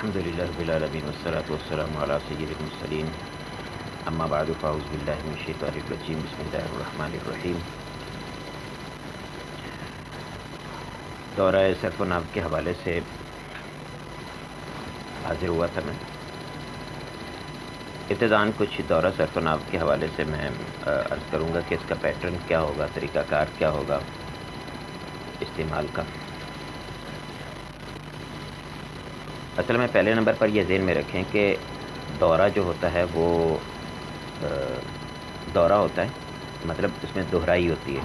الحمد للہ رب العالمین والصلاة والسلام علی سید المرسلین اما بعد فاعوذ باللہ من الشیطان الرجیم بسم اللہ الرحمن الرحیم۔ دورہ صرف و نحو کے حوالے سے حاضر ہوا تھا میں۔ ابتداً کچھ دورہ صرف و نحو کے حوالے سے میں عرض کروں گا کہ اس کا پیٹرن کیا ہوگا، طریقہ کار کیا ہوگا استعمال کا۔ اصل میں پہلے نمبر پر یہ ذہن میں رکھیں کہ دورہ جو ہوتا ہے وہ دورہ ہوتا ہے، مطلب اس میں دہرائی ہوتی ہے۔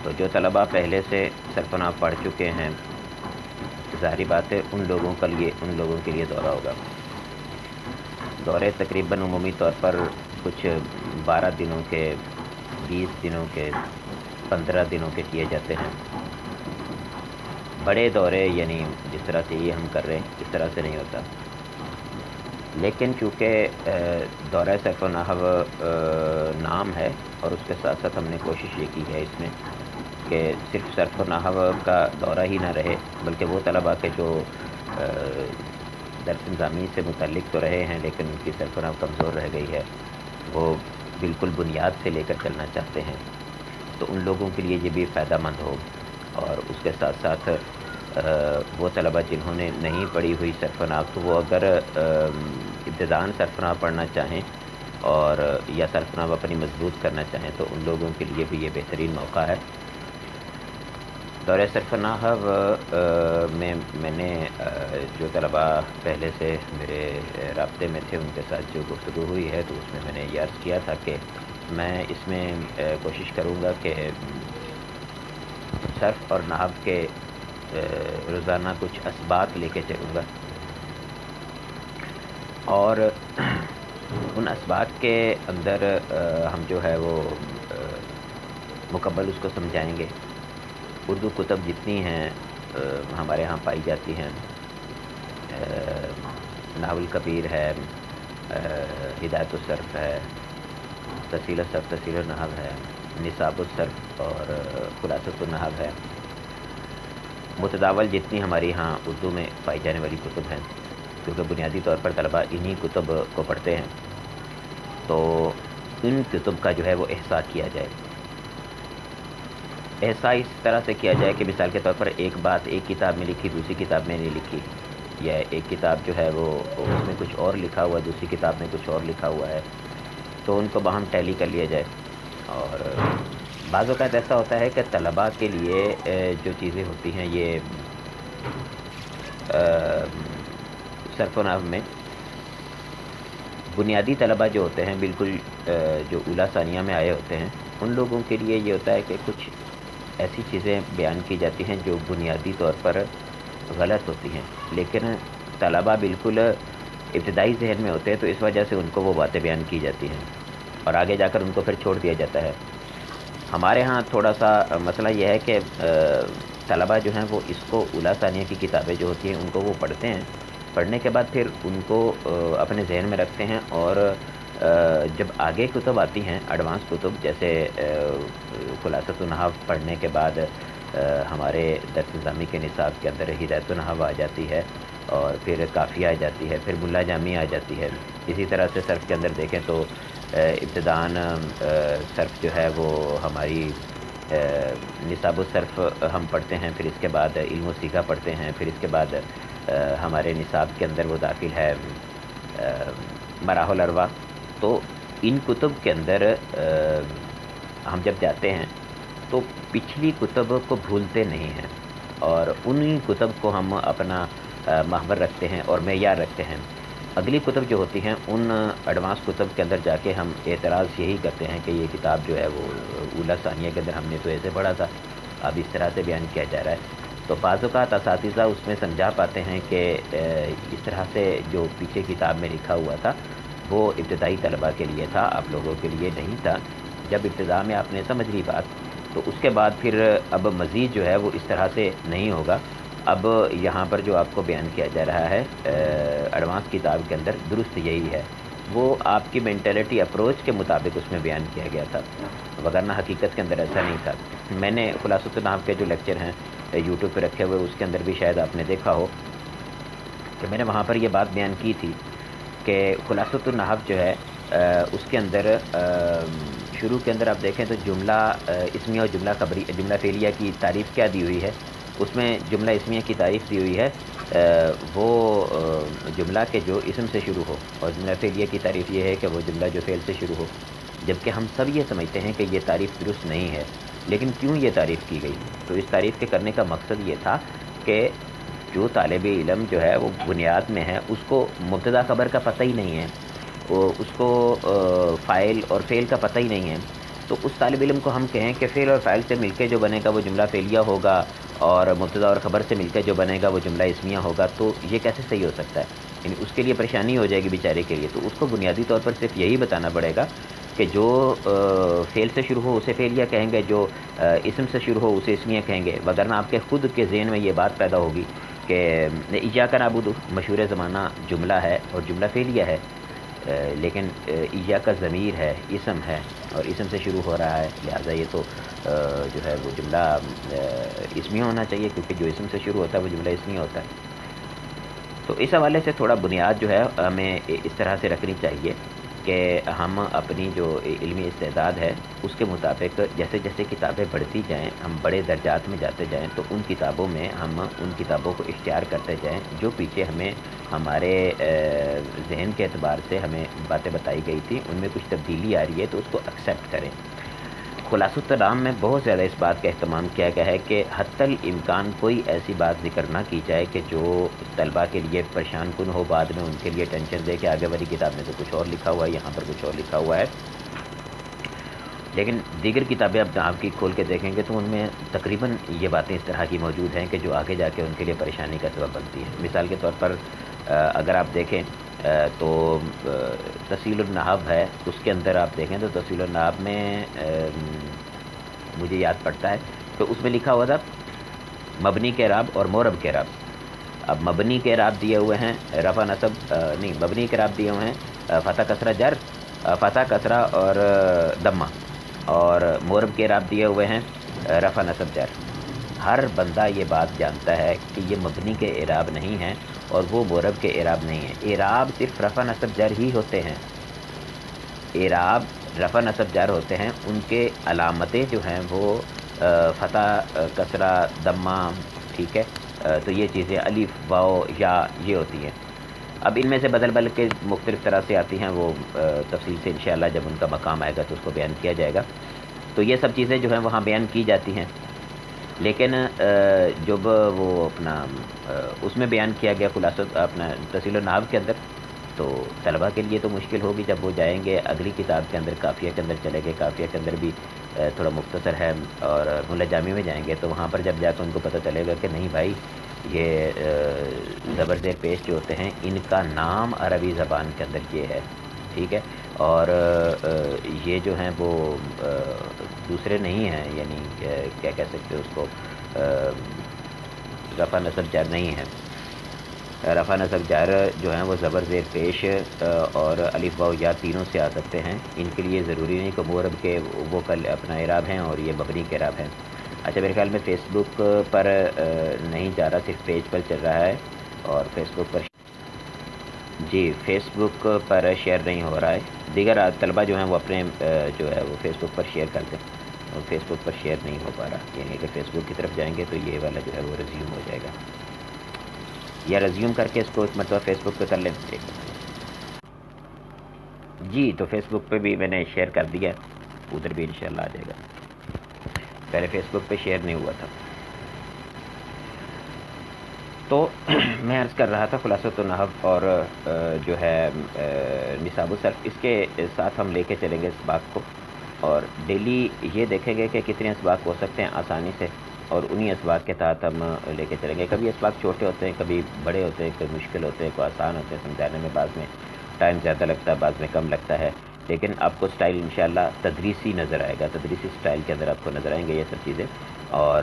تو جو طلباء پہلے سے صرف و نحو پڑھ چکے ہیں، ظاہری بات ہے ان لوگوں کے لیے دورہ ہوگا۔ دورے تقریباً عمومی طور پر کچھ 12 دنوں کے، 20 دنوں کے، 15 دنوں کے کیے جاتے ہیں۔ بڑے دورے یعنی جس طرح سے یہ ہم کر رہے ہیں اس طرح سے نہیں ہوتا، لیکن چونکہ دورہ صرف و نحو نام ہے اور اس کے ساتھ ساتھ ہم نے کوشش یہ کی ہے اس میں کہ صرف صرف و نحو کا دورہ ہی نہ رہے، بلکہ وہ طلباء کے جو درس نظامی سے متعلق تو رہے ہیں لیکن ان کی صرف و نحو کمزور رہ گئی ہے، وہ بالکل بنیاد سے لے کر چلنا چاہتے ہیں، تو ان لوگوں کے لیے یہ بھی فائدہ مند ہو۔ اور اس کے ساتھ ساتھ وہ طلباء جنہوں نے نہیں پڑھی ہوئی صرف و نحو، تو وہ اگر ابتداً صرف و نحو پڑھنا چاہیں اور یا صرف و نحو اپنی مضبوط کرنا چاہیں تو ان لوگوں کے لیے بھی یہ بہترین موقع ہے۔ دورہ صرف و نحو میں نے جو طلباء پہلے سے میرے رابطے میں تھے ان کے ساتھ جو گفتگو ہوئی ہے تو اس میں نے یہ عرض کیا تھا کہ میں اس میں کوشش کروں گا کہ صرف اور نحو کے روزانہ کچھ اسباق لے کے چلوں گا، اور ان اسباق کے اندر ہم جو ہے وہ مکمل اس کو سمجھائیں گے۔ اردو کتب جتنی ہیں ہمارے ہاں پائی جاتی ہیں، نحو الکبیر ہے، ہدایت الصرف ہے، تفصیل الصرف تفصیل النحو ہے، نصاب الصرف اور خلاصۃ النحو ہے، متداول جتنی ہماری ہاں اردو میں پائی جانے والی کتب ہیں، کیونکہ بنیادی طور پر طلباء انہی کتب کو پڑھتے ہیں، تو ان کتب کا جو ہے وہ احصاء کیا جائے۔ احصاء اس طرح سے کیا جائے کہ مثال کے طور پر ایک بات ایک کتاب میں لکھی دوسری کتاب میں نہیں لکھی، یا ایک کتاب جو ہے وہ اس میں کچھ اور لکھا ہوا ہے دوسری کتاب میں کچھ اور لکھا ہوا ہے، تو ان کو باہم ٹیلی کر لیا جائے۔ اور بعض اوقات ایسا ہوتا ہے کہ طلباء کے لیے جو چیزیں ہوتی ہیں یہ صرف و نحو میں بنیادی طلباء جو ہوتے ہیں بالکل جو اولیٰ ثانیہ میں آئے ہوتے ہیں، ان لوگوں کے لیے یہ ہوتا ہے کہ کچھ ایسی چیزیں بیان کی جاتی ہیں جو بنیادی طور پر غلط ہوتی ہیں، لیکن طلباء بالکل ابتدائی ذہن میں ہوتے ہیں تو اس وجہ سے ان کو وہ باتیں بیان کی جاتی ہیں اور آگے جا کر ان کو پھر چھوڑ دیا جاتا ہے۔ ہمارے ہاں تھوڑا سا مسئلہ یہ ہے کہ طلباء جو ہیں وہ اس کو اولیٰ ثانیہ کی کتابیں جو ہوتی ہیں ان کو وہ پڑھتے ہیں، پڑھنے کے بعد پھر ان کو اپنے ذہن میں رکھتے ہیں، اور جب آگے کتب آتی ہیں ایڈوانس کتب جیسے خلاصۃ النحو پڑھنے کے بعد ہمارے درس نظامی کے نصاب کے اندر ہدایت النحو آ جاتی ہے، اور پھر کافیہ آ جاتی ہے، پھر ملا جامی آ جاتی ہے۔ اسی طرح سے صرف کے اندر دیکھیں تو ابتداً صرف جو ہے وہ ہماری نصاب الصرف ہم پڑھتے ہیں، پھر اس کے بعد علم و سیغہ پڑھتے ہیں، پھر اس کے بعد ہمارے نصاب کے اندر وہ داخل ہے مراحل الارواح۔ تو ان کتب کے اندر ہم جب جاتے ہیں تو پچھلی کتب کو بھولتے نہیں ہیں، اور انہی کتب کو ہم اپنا محور رکھتے ہیں اور معیار رکھتے ہیں۔ اگلی کتب جو ہوتی ہیں ان ایڈوانس کتب کے اندر جا کے ہم اعتراض یہی کرتے ہیں کہ یہ کتاب جو ہے وہ اولیٰ ثانیہ کے اندر ہم نے تو ایسے پڑھا تھا، اب اس طرح سے بیان کیا جا رہا ہے۔ تو بعض اوقات اساتذہ اس میں سمجھا پاتے ہیں کہ اس طرح سے جو پیچھے کتاب میں لکھا ہوا تھا وہ ابتدائی طلباء کے لیے تھا، آپ لوگوں کے لیے نہیں تھا۔ جب ابتدا میں آپ نے سمجھ لی بات تو اس کے بعد پھر اب مزید جو ہے وہ اس طرح سے نہیں ہوگا۔ اب یہاں پر جو آپ کو بیان کیا جا رہا ہے ایڈوانس کتاب کے اندر درست یہی ہے، وہ آپ کی مینٹلٹی اپروچ کے مطابق اس میں بیان کیا گیا تھا، وگرنہ حقیقت کے اندر ایسا نہیں تھا۔ میں نے خلاصۃ النحو کے جو لیکچر ہیں یوٹیوب پہ رکھے ہوئے اس کے اندر بھی شاید آپ نے دیکھا ہو کہ میں نے وہاں پر یہ بات بیان کی تھی کہ خلاصۃ النحو جو ہے اس کے اندر شروع کے اندر آپ دیکھیں تو جملہ اسمیہ اور جملہ خبری جملہ فعلیہ کی تعریف کیا دی ہوئی ہے. اس میں جملہ اسمیہ کی تعریف دی ہوئی ہے وہ جملہ کے جو اسم سے شروع ہو, اور جملہ فعلیہ کی تعریف یہ ہے کہ وہ جملہ جو فعل سے شروع ہو. جبکہ ہم سب یہ سمجھتے ہیں کہ یہ تعریف درست نہیں ہے. لیکن کیوں یہ تعریف کی گئی؟ تو اس تعریف کے کرنے کا مقصد یہ تھا کہ جو طالب علم جو ہے وہ بنیاد میں ہے, اس کو مبتدا خبر کا پتہ ہی نہیں ہے, اس کو فاعل اور فعل کا پتہ ہی نہیں ہے. تو اس طالب علم کو ہم کہیں کہ فعل اور فاعل سے مل کے جو بنے گا وہ جملہ فعلیہ ہوگا, اور مبتدا اور خبر سے مل کے جو بنے گا وہ جملہ اسمیہ ہوگا, تو یہ کیسے صحیح ہو سکتا ہے؟ یعنی اس کے لیے پریشانی ہو جائے گی بیچارے کے لیے. تو اس کو بنیادی طور پر صرف یہی بتانا پڑے گا کہ جو فعل سے شروع ہو اسے فعلیہ کہیں گے, جو اسم سے شروع ہو اسے اسمیہ کہیں گے. وگرنہ آپ کے خود کے ذہن میں یہ بات پیدا ہوگی کہ ایاک نعبد مشہور زمانہ جملہ ہے اور جملہ فعلیہ ہے, لیکن ایاک کا ضمیر ہے, اسم ہے, اور اسم سے شروع ہو رہا ہے, لہٰذا یہ تو جو ہے وہ جملہ اسمیہ ہونا چاہیے, کیونکہ جو اسم سے شروع ہوتا ہے وہ جملہ اسمیہ ہوتا ہے. تو اس حوالے سے تھوڑا بنیاد جو ہے ہمیں اس طرح سے رکھنی چاہیے کہ ہم اپنی جو علمی استعداد ہے اس کے مطابق جیسے جیسے کتابیں بڑھتی جائیں, ہم بڑے درجات میں جاتے جائیں, تو ان کتابوں میں ہم ان کتابوں کو اختیار کرتے جائیں جو پیچھے ہمیں ہمارے ذہن کے اعتبار سے ہمیں باتیں بتائی گئی تھی, ان میں کچھ تبدیلی آ رہی ہے تو اس کو ایکسیپٹ کریں. خلاصۃ النحو میں بہت زیادہ اس بات کا اہتمام کیا گیا ہے کہ حتی الامکان کوئی ایسی بات ذکر نہ کی جائے کہ جو طلباء کے لیے پریشان کن ہو, بعد میں ان کے لیے ٹینشن دے کہ آگے والی کتاب میں تو کچھ اور لکھا ہوا ہے, یہاں پر کچھ اور لکھا ہوا ہے. لیکن دیگر کتابیں اب آپ کی کھول کے دیکھیں گے تو ان میں تقریباً یہ باتیں اس طرح کی موجود ہیں کہ جو آگے جا کے ان کے لیے پریشانی کا سبب بنتی ہے. مثال کے طور پر اگر آپ دیکھیں تو تسہیل النحو ہے, اس کے اندر آپ دیکھیں تو تسہیل النحو میں مجھے یاد پڑتا ہے تو اس میں لکھا ہوا تھا مبنی کے اعراب اور مورب کے اعراب. اب مبنی کے اعراب دیے ہوئے ہیں رفع نصب نہیں, مبنی کے اعراب دیے ہوئے ہیں فتح کسرہ جر, فتح کسرہ اور دمہ, اور مورب کے اعراب دیے ہوئے ہیں رفع نصب جر. ہر بندہ یہ بات جانتا ہے کہ یہ مبنی کے اعراب نہیں ہیں اور وہ مورب کے اعراب نہیں ہیں. اعراب صرف رفع نصب جر ہی ہوتے ہیں, اعراب رفع نصب جر ہوتے ہیں, ان کے علامتیں جو ہیں وہ فتح کسرہ دمہ, ٹھیک ہے, تو یہ چیزیں الف واو یا یہ ہوتی ہیں. اب ان میں سے بدل کے مختلف طرح سے آتی ہیں, وہ تفصیل سے انشاءاللہ جب ان کا مقام آئے گا تو اس کو بیان کیا جائے گا. تو یہ سب چیزیں جو ہیں وہاں بیان کی جاتی ہیں, لیکن جب وہ اپنا اس میں بیان کیا گیا خلاصہ اپنا تسہیل النحو کے اندر, تو طلباء کے لیے تو مشکل ہوگی جب وہ جائیں گے اگلی کتاب کے اندر, قافیہ کے اندر چلے گئے, قافیہ کے اندر بھی تھوڑا مختصر ہے, اور ملا جامی میں جائیں گے تو وہاں پر جب جا کے ان کو پتہ چلے گا کہ نہیں بھائی یہ زبر زیر پیش جو ہوتے ہیں ان کا نام عربی زبان کے اندر یہ ہے, ٹھیک ہے, اور یہ جو ہیں وہ دوسرے نہیں ہیں, یعنی کیا کہہ سکتے اس کو, رفع نصب جر نہیں ہے. رفع نصب جر جو ہیں وہ زبر زیر پیش اور الف واو یا تینوں سے آ سکتے ہیں. ان کے لیے ضروری نہیں کہ مورب کے وہ کل اپنا اعراب ہیں اور یہ مبنی کے اعراب ہیں. اچھا, میرے خیال میں فیس بک پر نہیں جا رہا, صرف پیج پر چل رہا ہے, اور فیس بک پر جی فیس بک پر شیئر نہیں ہو رہا ہے. دیگر طلبہ جو ہیں وہ اپنے جو ہے وہ فیس بک پر شیئر کر دیں, اور فیس بک پر شیئر نہیں ہو پا رہا, یعنی کہ فیس بک کی طرف جائیں گے تو یہ والا جو ہے وہ ریزیوم ہو جائے گا, یا ریزیوم کر کے اس کو ایک مرتبہ فیس بک پہ کر لیں. جی تو فیس بک پہ بھی میں نے شیئر کر دیا, ادھر بھی انشاءاللہ آ جائے گا, پہلے فیس بک پہ شیئر نہیں ہوا تھا. تو میں عرض کر رہا تھا خلاصۃ النحو اور جو ہے نصاب الصرف, اس کے ساتھ ہم لے کے چلیں گے اسباق کو, اور ڈیلی یہ دیکھیں گے کہ کتنے اسباق ہو سکتے ہیں آسانی سے, اور انہی اسباق کے تحت ہم لے کے چلیں گے. کبھی اسباق چھوٹے ہوتے ہیں, کبھی بڑے ہوتے ہیں, کبھی مشکل ہوتے ہیں, کوئی آسان ہوتے ہیں سمجھانے میں, بعض میں ٹائم زیادہ لگتا ہے, بعض میں کم لگتا ہے, لیکن آپ کو سٹائل انشاءاللہ تدریسی نظر آئے گا, تدریسی سٹائل کے اندر آپ کو نظر آئیں گے یہ سب چیزیں. اور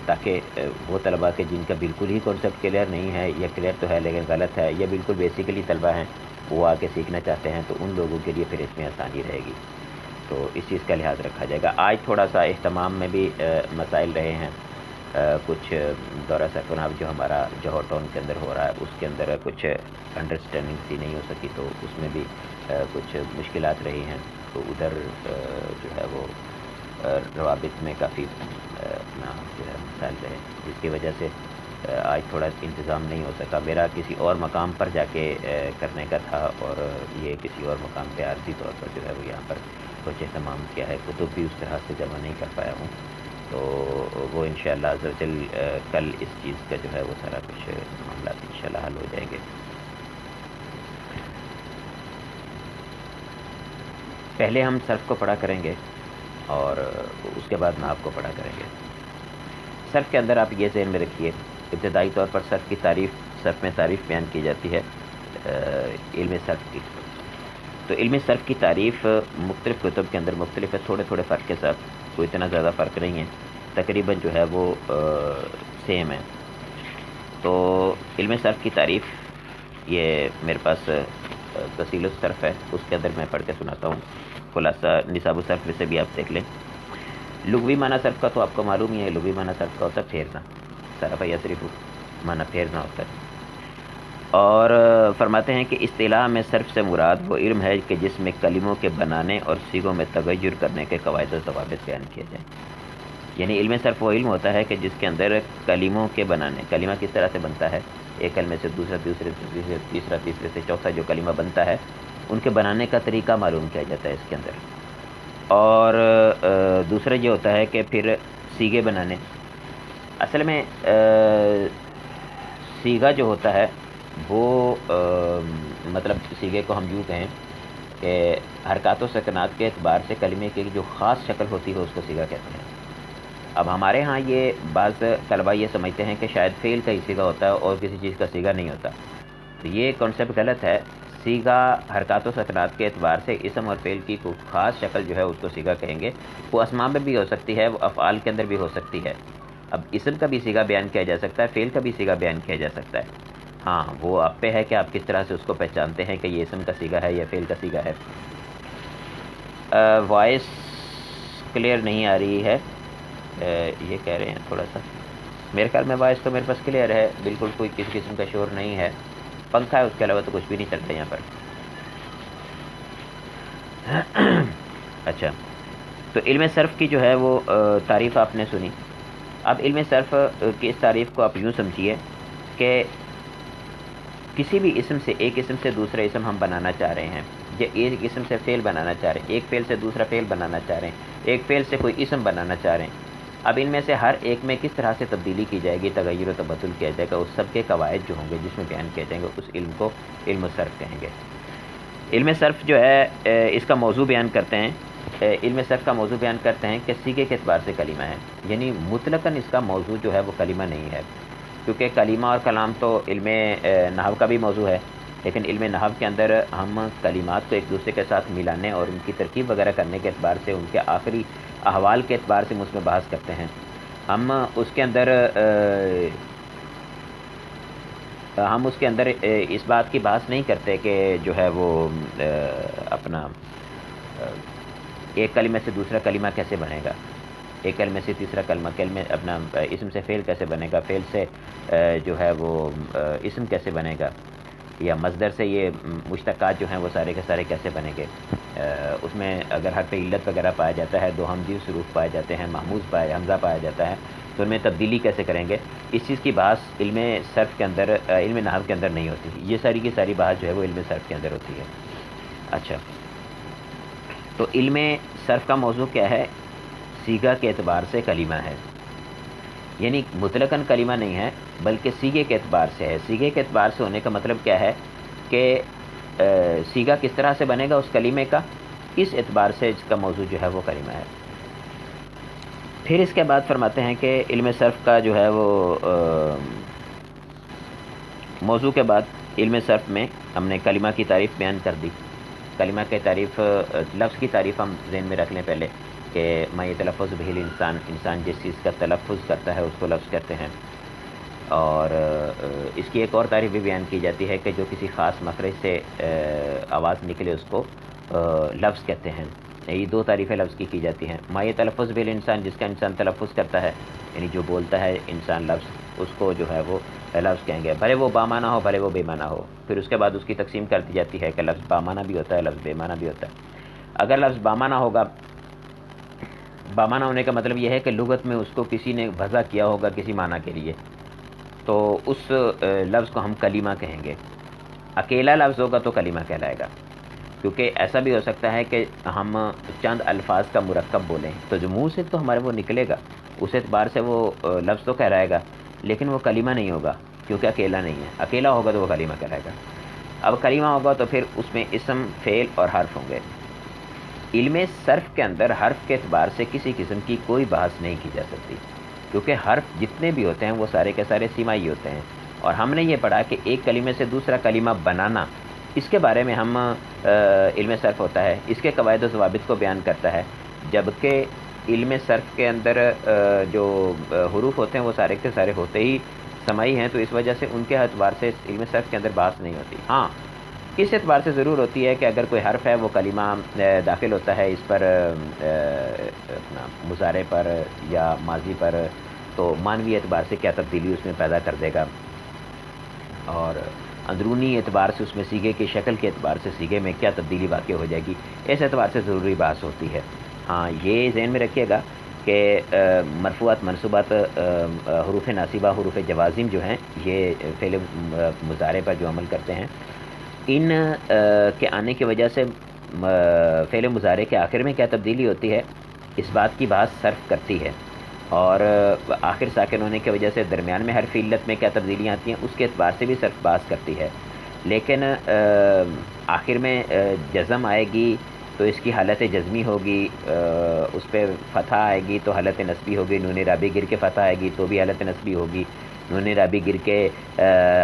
تاکہ وہ طلباء کے جن کا بالکل ہی کانسیپٹ کلیئر نہیں ہے, یا کلیئر تو ہے لیکن غلط ہے, یا بالکل بیسیکلی طلباء ہیں وہ آ کے سیکھنا چاہتے ہیں, تو ان لوگوں کے لیے پھر اس میں آسانی رہے گی. تو اس چیز کا لحاظ رکھا جائے گا. آج تھوڑا سا اہتمام میں بھی مسائل رہے ہیں, کچھ دورہ سرپناب جو ہمارا جوہر ٹاؤن کے اندر ہو رہا ہے اس کے اندر کچھ انڈرسٹینڈنگ سی نہیں ہو سکی، تو اس میں بھی کچھ مشکلات رہی ہیں، تو ادھر جو ہے وہ روابط میں کافی اپنا جو ہے مسائل رہے، جس کی وجہ سے آج تھوڑا انتظام نہیں ہو سکا۔ میرا کسی اور مقام پر جا کے کرنے کا تھا، اور یہ کسی اور مقام پہ عارضی طور پر جو ہے وہ یہاں پر کچھ اہتمام کیا ہے، کتب بھی اس طرح سے جمع نہیں کر پایا ہوں، تو وہ انشاءاللہ عز و جل کل اس چیز کا جو ہے وہ سارا کچھ معاملات انشاءاللہ حل ہو جائیں گے۔ پہلے ہم صرف کو پڑھا کریں گے اور اس کے بعد نحو کو پڑھا کریں گے۔ صرف کے اندر آپ یہ ذہن میں رکھیے، ابتدائی طور پر صرف کی تعریف، صرف میں تعریف بیان کی جاتی ہے علم صرف کی، تو علم صرف کی تعریف مختلف کتب کے اندر مختلف ہے، تھوڑے تھوڑے فرق کے ساتھ، کوئی اتنا زیادہ فرق نہیں ہے، تقریباً جو ہے وہ سیم ہے۔ تو علم صرف کی تعریف یہ میرے پاس تفصیل الصرف ہے، اس کے اندر میں پڑھ کے سناتا ہوں، خلاصہ نصاب الصرف میں سے بھی آپ دیکھ لیں۔ لغوی معنی صرف کا تو آپ کو معلوم ہی ہے، لغوی معنی صرف کا ہوتا ہے پھیرنا، صرف یا صرف معنی پھیرنا ہوتا ہے، اور فرماتے ہیں کہ اصطلاح میں صرف سے مراد وہ علم ہے کہ جس میں کلموں کے بنانے اور صیغوں میں تغیر کرنے کے قواعد و ضوابط بیان کیے جائیں، یعنی علم صرف وہ علم ہوتا ہے کہ جس کے اندر کلموں کے بنانے، کلمہ کس طرح سے بنتا ہے، ایک کلمے سے دوسرا، دوسرے سے تیسرا، تیسرے سے چوتھا جو کلمہ بنتا ہے، ان کے بنانے کا طریقہ معلوم کیا جاتا ہے اس کے اندر، اور دوسرا یہ ہوتا ہے کہ پھر صیغے بنانے، اصل میں صیغہ جو ہوتا ہے وہ مطلب صیغے کو ہم یوں کہیں کہ حرکات و سکنات کے اعتبار سے کلمے کی جو خاص شکل ہوتی ہے اس کو صیغہ کہتے ہیں۔ اب ہمارے ہاں یہ بعض طلبہ یہ سمجھتے ہیں کہ شاید فعل کا ہی صیغہ ہوتا ہے اور کسی چیز کا صیغہ نہیں ہوتا، تو یہ کانسیپٹ غلط ہے۔ صیغہ حرکات و سکنات کے اعتبار سے اسم اور فعل کی کوئی خاص شکل جو ہے اس کو صیغہ کہیں گے، وہ اسماء میں بھی ہو سکتی ہے، وہ افعال کے اندر بھی ہو سکتی ہے، اب اسم کا بھی صیغہ بیان کیا جا سکتا ہے، فعل کا بھی صیغہ بیان کیا جا سکتا ہے، ہاں وہ آپ پہ ہے کہ آپ کس طرح سے اس کو پہچانتے ہیں کہ یہ اسم کا صیغہ ہے یا فعل کا صیغہ ہے۔ وائس کلیئر نہیں آ رہی ہے، یہ کہہ رہے ہیں تھوڑا سا، میرے خیال میں وائس تو میرے پاس کلیئر ہے، بالکل کوئی کسی قسم کا شور نہیں ہے، پنکھا ہے، اس کے علاوہ تو کچھ بھی نہیں چلتا یہاں پر۔ اچھا، تو علم صرف کی جو ہے وہ تعریف آپ نے سنی، اب علم صرف کی اس تعریف کو آپ یوں سمجھیے کہ کسی بھی اسم سے، ایک اسم سے دوسرا اسم ہم بنانا چاہ رہے ہیں، یا ایک اسم سے فعل بنانا چاہ رہے ہیں، ایک فعل سے دوسرا فعل بنانا چاہ رہے ہیں، ایک فعل سے کوئی اسم بنانا چاہ رہے ہیں، اب ان میں سے ہر ایک میں کس طرح سے تبدیلی کی جائے گی، تغیر و تبدل کیا جائے گا، اس سب کے قواعد جو ہوں گے جس میں بیان کیے جائیں گے، اس علم کو علم صرف کہیں گے۔ علم صرف جو ہے اس کا موضوع بیان کرتے ہیں، علم صرف کا موضوع بیان کرتے ہیں کہ صیغے کے اعتبار سے کلمہ ہے، یعنی مطلقاً اس کا موضوع جو ہے وہ کلمہ نہیں ہے، کیونکہ کلمہ اور کلام تو علم نحو کا بھی موضوع ہے، لیکن علم نحو کے اندر ہم کلمات کو ایک دوسرے کے ساتھ ملانے اور ان کی ترکیب وغیرہ کرنے کے اعتبار سے، ان کے آخری احوال کے اعتبار سے اس میں بحث کرتے ہیں، ہم اس کے اندر اس بات کی بحث نہیں کرتے کہ جو ہے وہ اپنا ایک کلمے سے دوسرا کلمہ کیسے بنے گا، ایک کلمے سے تیسرا کلمہ، کلمے اپنا اسم سے فعل کیسے بنے گا، فعل سے جو ہے وہ اسم کیسے بنے گا، یا مصدر سے یہ مشتقات جو ہیں وہ سارے کے سارے کیسے بنیں گے، اس میں اگر حرف علت وغیرہ پایا جاتا ہے، دو ہمزی حروف پائے جاتے ہیں، محموز حمزہ پایا جاتا ہے، تو ان میں تبدیلی کیسے کریں گے، اس چیز کی بحث علم صرف کے اندر، علم نحو کے اندر نہیں ہوتی، یہ ساری کی ساری بحث جو ہے وہ علم صرف کے اندر ہوتی ہے۔ اچھا، تو علم صرف کا موضوع کیا ہے، صیغہ کے اعتبار سے کلمہ ہے، یعنی مطلقاً کلمہ نہیں ہے بلکہ صیغے کے اعتبار سے ہے۔ صیغے کے اعتبار سے ہونے کا مطلب کیا ہے کہ صیغہ کس طرح سے بنے گا اس کلمے کا، اس اعتبار سے اس کا موضوع جو ہے وہ کلمہ ہے۔ پھر اس کے بعد فرماتے ہیں کہ علم صرف کا جو ہے وہ موضوع کے بعد علم صرف میں ہم نے کلمہ کی تعریف بیان کر دی، کلمہ کی تعریف، لفظ کی تعریف ہم ذہن میں رکھ لیں پہلے کہ ما یتلفظ بہ الانسان، انسان جس چیز کا تلفظ کرتا ہے اس کو لفظ کہتے ہیں، اور اس کی ایک اور تعریف بھی بیان کی جاتی ہے کہ جو کسی خاص مخرج سے آواز نکلے اس کو لفظ کہتے ہیں، یہ دو تعریفیں لفظ کی جاتی ہیں. ما تلفظ بال انسان، جس کا انسان تلفظ کرتا ہے، یعنی جو بولتا ہے انسان لفظ، اس کو جو ہے وہ لفظ کہیں گے، بھلے وہ بامانہ ہو بھلے وہ بے معنی ہو. پھر اس کے بعد اس کی تقسیم کر دی جاتی ہے کہ لفظ بامانہ بھی ہوتا ہے، لفظ بے معنی بھی ہوتا ہے. اگر لفظ بامانہ ہوگا، بامانہ ہونے کا مطلب یہ ہے کہ لغت میں اس کو کسی نے وضع کیا ہوگا کسی معنی کے لیے، تو اس لفظ کو ہم کلمہ کہیں گے. اکیلا لفظ ہوگا تو کلمہ کہلائے گا، کیونکہ ایسا بھی ہو سکتا ہے کہ ہم چند الفاظ کا مرکب بولیں تو جو منہ سے تو ہمارے وہ نکلے گا، اس اعتبار سے وہ لفظ تو کہلائے گا، لیکن وہ کلمہ نہیں ہوگا کیونکہ اکیلا نہیں ہے. اکیلا ہوگا تو وہ کلمہ کہلائے گا. اب کلمہ ہوگا تو پھر اس میں اسم، فعل اور حرف ہوں گے. علم صرف کے اندر حرف کے اعتبار سے کسی قسم کی کوئی بحث نہیں کی جا سکتی، کیونکہ حرف جتنے بھی ہوتے ہیں وہ سارے کے سارے سیمائی ہوتے ہیں. اور ہم نے یہ پڑھا کہ ایک کلمے سے دوسرا کلمہ بنانا، اس کے بارے میں ہم علم صرف ہوتا ہے، اس کے قواعد و ضوابط کو بیان کرتا ہے. جبکہ علم صرف کے اندر جو حروف ہوتے ہیں وہ سارے کے سارے ہوتے ہی سمائی ہیں، تو اس وجہ سے ان کے اعتبار سے علم صرف کے اندر بحث نہیں ہوتی. ہاں، اس اعتبار سے ضرور ہوتی ہے کہ اگر کوئی حرف ہے وہ کلمہ داخل ہوتا ہے اس پر اپنا مضارع پر یا ماضی پر، تو معنوی اعتبار سے کیا تبدیلی اس میں پیدا کر دے گا، اور اندرونی اعتبار سے اس میں سیگے کی شکل کے اعتبار سے سیگے میں کیا تبدیلی واقع ہو جائے گی، اس اعتبار سے ضروری بحث ہوتی ہے. ہاں، یہ ذہن میں رکھیے گا کہ مرفوعات، منصوبات، حروف ناصبہ، حروف جوازم جو ہیں، یہ فعل مضارع پر جو عمل کرتے ہیں، ان کے آنے کی وجہ سے فعل مضارع کے آخر میں کیا تبدیلی ہوتی ہے، اس بات کی بحث صرف کرتی ہے. اور آخر ساکن ہونے کی وجہ سے درمیان میں حرف علت میں کیا تبدیلیاں آتی ہیں، اس کے اعتبار سے بھی صرف بحث کرتی ہے. لیکن آخر میں جزم آئے گی تو اس کی حالت جزمی ہوگی، اس پہ فتح آئے گی تو حالت نسبی ہوگی، نون رابع گر کے فتح آئے گی تو بھی حالت نسبی ہوگی، نون رابع گر کے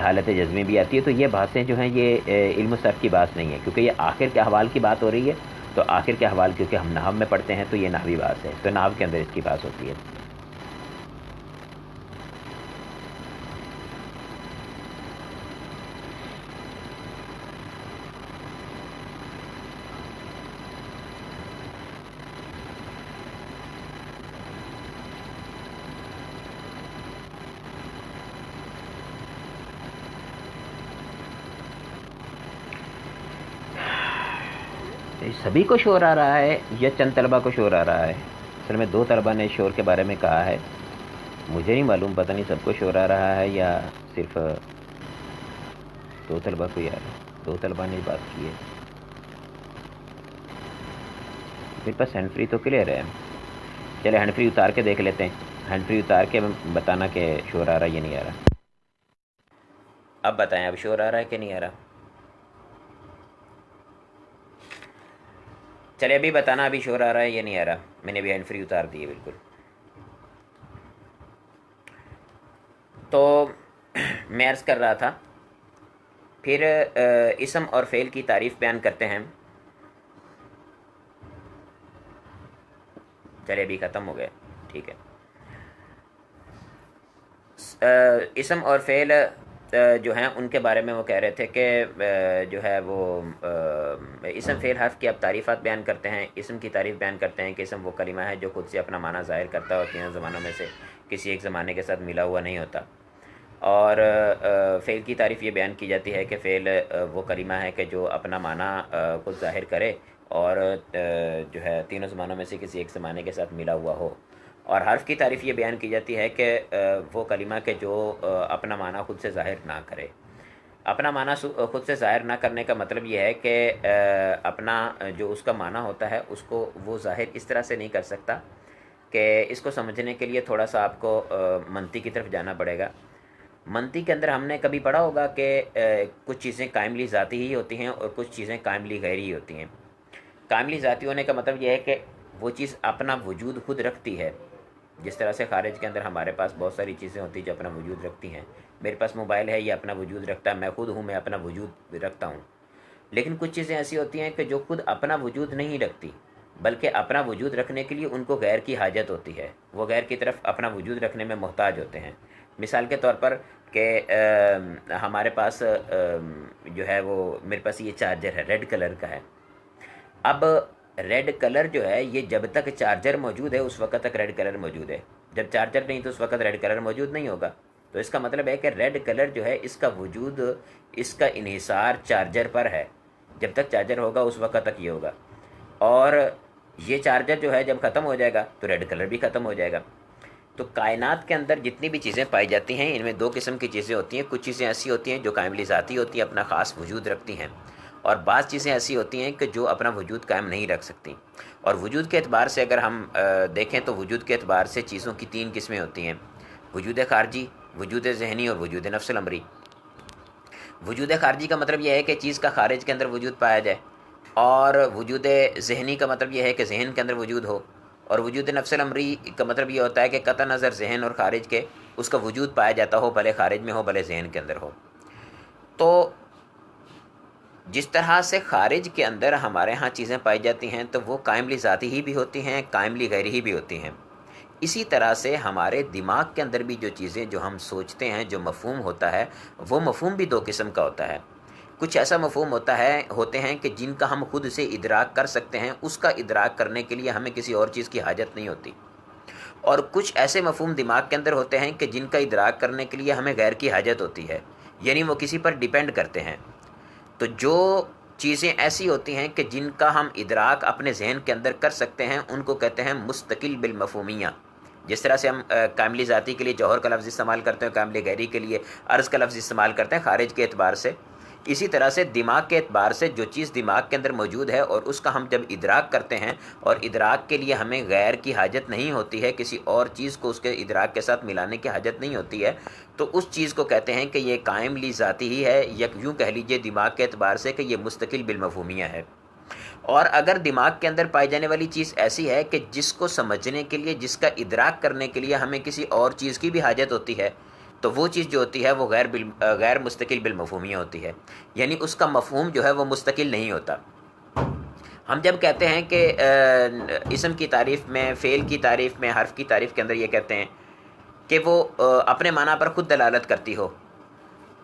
حالت جزمی بھی آتی ہے. تو یہ بحثیں جو ہیں یہ علم صرف کی بحث نہیں ہے، کیونکہ یہ آخر کے احوال کی بات ہو رہی ہے. تو آخر کے احوال کیونکہ ہم نحو میں پڑھتے ہیں تو یہ نحوی بحث ہے، تو نحو کے اندر اس کی بحث ہوتی ہے. سبھی کو شور آ رہا ہے یا چند طلبہ کو شور آ رہا ہے؟ اصل میں دو طلبہ نے شور کے بارے میں کہا ہے، مجھے نہیں معلوم، پتہ نہیں سب کو شور آ رہا ہے یا صرف دو طلبہ کو. یار دو طلبہ نے بات کی ہے. میرے پاس ہینڈ فری تو کلیئر ہے. چلے ہینڈ فری اتار کے دیکھ لیتے ہیں، ہینڈ فری اتار کے بتانا کہ شور آ رہا ہے یا نہیں آ رہا. اب بتائیں، اب شور آ رہا ہے کہ نہیں آ رہا؟ چلے ابھی بتانا ابھی شور آ رہا ہے یا نہیں آ رہا. میں نے ابھی ہینڈ فری اتار دی ہے بالکل. تو میں عرض کر رہا تھا، پھر اسم اور فعل کی تعریف بیان کرتے ہیں. چلے ابھی ختم ہو گئے، ٹھیک ہے. اسم اور فعل جو ہیں ان کے بارے میں وہ کہہ رہے تھے کہ جو ہے وہ اسم فعل حرف کی اب تعریفات بیان کرتے ہیں. اسم کی تعریف بیان کرتے ہیں کہ اسم وہ کلمہ ہے جو خود سے اپنا معنی ظاہر کرتا ہے اور تینوں زمانوں میں سے کسی ایک زمانے کے ساتھ ملا ہوا نہیں ہوتا. اور فعل کی تعریف یہ بیان کی جاتی ہے کہ فعل وہ کلمہ ہے کہ جو اپنا معنی خود ظاہر کرے اور جو ہے تینوں زمانوں میں سے کسی ایک زمانے کے ساتھ ملا ہوا ہو. اور حرف کی تعریف یہ بیان کی جاتی ہے کہ وہ کلمہ کہ جو اپنا معنی خود سے ظاہر نہ کرے. اپنا معنی خود سے ظاہر نہ کرنے کا مطلب یہ ہے کہ اپنا جو اس کا معنی ہوتا ہے اس کو وہ ظاہر اس طرح سے نہیں کر سکتا کہ اس کو سمجھنے کے لیے تھوڑا سا آپ کو منطق کی طرف جانا پڑے گا. منطق کے اندر ہم نے کبھی پڑھا ہوگا کہ کچھ چیزیں قائملی ذاتی ہی ہوتی ہیں اور کچھ چیزیں قائملی غیری ہی ہوتی ہیں. قائملی ذاتی ہونے کا مطلب یہ ہے کہ وہ چیز اپنا وجود خود رکھتی ہے. جس طرح سے خارج کے اندر ہمارے پاس بہت ساری چیزیں ہوتی ہیں جو اپنا وجود رکھتی ہیں. میرے پاس موبائل ہے، یہ اپنا وجود رکھتا ہے، میں خود ہوں، میں اپنا وجود رکھتا ہوں. لیکن کچھ چیزیں ایسی ہوتی ہیں کہ جو خود اپنا وجود نہیں رکھتی، بلکہ اپنا وجود رکھنے کے لیے ان کو غیر کی حاجت ہوتی ہے، وہ غیر کی طرف اپنا وجود رکھنے میں محتاج ہوتے ہیں. مثال کے طور پر کہ ہمارے پاس جو ہے وہ میرے پاس یہ چارجر ہے، ریڈ کلر کا ہے. اب ریڈ کلر جو ہے یہ جب تک چارجر موجود ہے اس وقت تک ریڈ کلر موجود ہے، جب چارجر نہیں تو اس وقت ریڈ کلر موجود نہیں ہوگا. تو اس کا مطلب ہے کہ ریڈ کلر جو ہے اس کا وجود، اس کا انحصار چارجر پر ہے. جب تک چارجر ہوگا اس وقت تک یہ ہوگا، اور یہ چارجر جو ہے جب ختم ہو جائے گا تو ریڈ کلر بھی ختم ہو جائے گا. تو کائنات کے اندر جتنی بھی چیزیں پائی جاتی ہیں ان میں دو قسم کی چیزیں ہوتی ہیں. کچھ چیزیں ایسی ہوتی ہیں جو قائم ذاتی ہوتی ہیں، اپنا خاص وجود رکھتی ہیں، اور بعض چیزیں ایسی ہوتی ہیں کہ جو اپنا وجود قائم نہیں رکھ سکتی. اور وجود کے اعتبار سے اگر ہم دیکھیں تو وجود کے اعتبار سے چیزوں کی تین قسمیں ہوتی ہیں: وجود خارجی، وجود ذہنی اور وجود نفس الامری. وجود خارجی کا مطلب یہ ہے کہ چیز کا خارج کے اندر وجود پایا جائے، اور وجود ذہنی کا مطلب یہ ہے کہ ذہن کے اندر وجود ہو، اور وجود نفس الامری کا مطلب یہ ہوتا ہے کہ قطع نظر ذہن اور خارج کے اس کا وجود پایا جاتا ہو، بھلے خارج میں ہو بھلے ذہن کے اندر ہو. تو جس طرح سے خارج کے اندر ہمارے ہاں چیزیں پائی جاتی ہیں تو وہ قائم ذاتی ہی بھی ہوتی ہیں، قائم غیری ہی بھی ہوتی ہیں. اسی طرح سے ہمارے دماغ کے اندر بھی جو چیزیں جو ہم سوچتے ہیں، جو مفہوم ہوتا ہے، وہ مفہوم بھی دو قسم کا ہوتا ہے. کچھ ایسا مفہوم ہوتے ہیں کہ جن کا ہم خود سے ادراک کر سکتے ہیں، اس کا ادراک کرنے کے لیے ہمیں کسی اور چیز کی حاجت نہیں ہوتی. اور کچھ ایسے مفہوم دماغ کے اندر ہوتے ہیں کہ جن کا ادراک کرنے کے لیے ہمیں غیر کی حاجت ہوتی ہے، یعنی وہ کسی پر ڈیپینڈ کرتے ہیں. تو جو چیزیں ایسی ہوتی ہیں کہ جن کا ہم ادراک اپنے ذہن کے اندر کر سکتے ہیں ان کو کہتے ہیں مستقل بالمفہومیہ. جس طرح سے ہم کاملی ذاتی کے لیے جوہر کا لفظ استعمال کرتے ہیں، کاملی غیری کے لیے عرض کا لفظ استعمال کرتے ہیں خارج کے اعتبار سے، اسی طرح سے دماغ کے اعتبار سے جو چیز دماغ کے اندر موجود ہے اور اس کا ہم جب ادراک کرتے ہیں، اور ادراک کے لیے ہمیں غیر کی حاجت نہیں ہوتی ہے، کسی اور چیز کو اس کے ادراک کے ساتھ ملانے کی حاجت نہیں ہوتی ہے، تو اس چیز کو کہتے ہیں کہ یہ قائم ذاتی ہی ہے، یا یوں کہہ لیجئے دماغ کے اعتبار سے کہ یہ مستقل بالمفہومیہ ہے. اور اگر دماغ کے اندر پائی جانے والی چیز ایسی ہے کہ جس کو سمجھنے کے لیے، جس کا ادراک کرنے کے لیے ہمیں کسی اور چیز کی بھی حاجت ہوتی ہے، تو وہ چیز جو ہوتی ہے وہ غیر مستقل بالمفہومیہ ہوتی ہے، یعنی اس کا مفہوم جو ہے وہ مستقل نہیں ہوتا. ہم جب کہتے ہیں کہ اسم کی تعریف میں، فعل کی تعریف میں، حرف کی تعریف کے اندر یہ کہتے ہیں کہ وہ اپنے معنی پر خود دلالت کرتی ہو،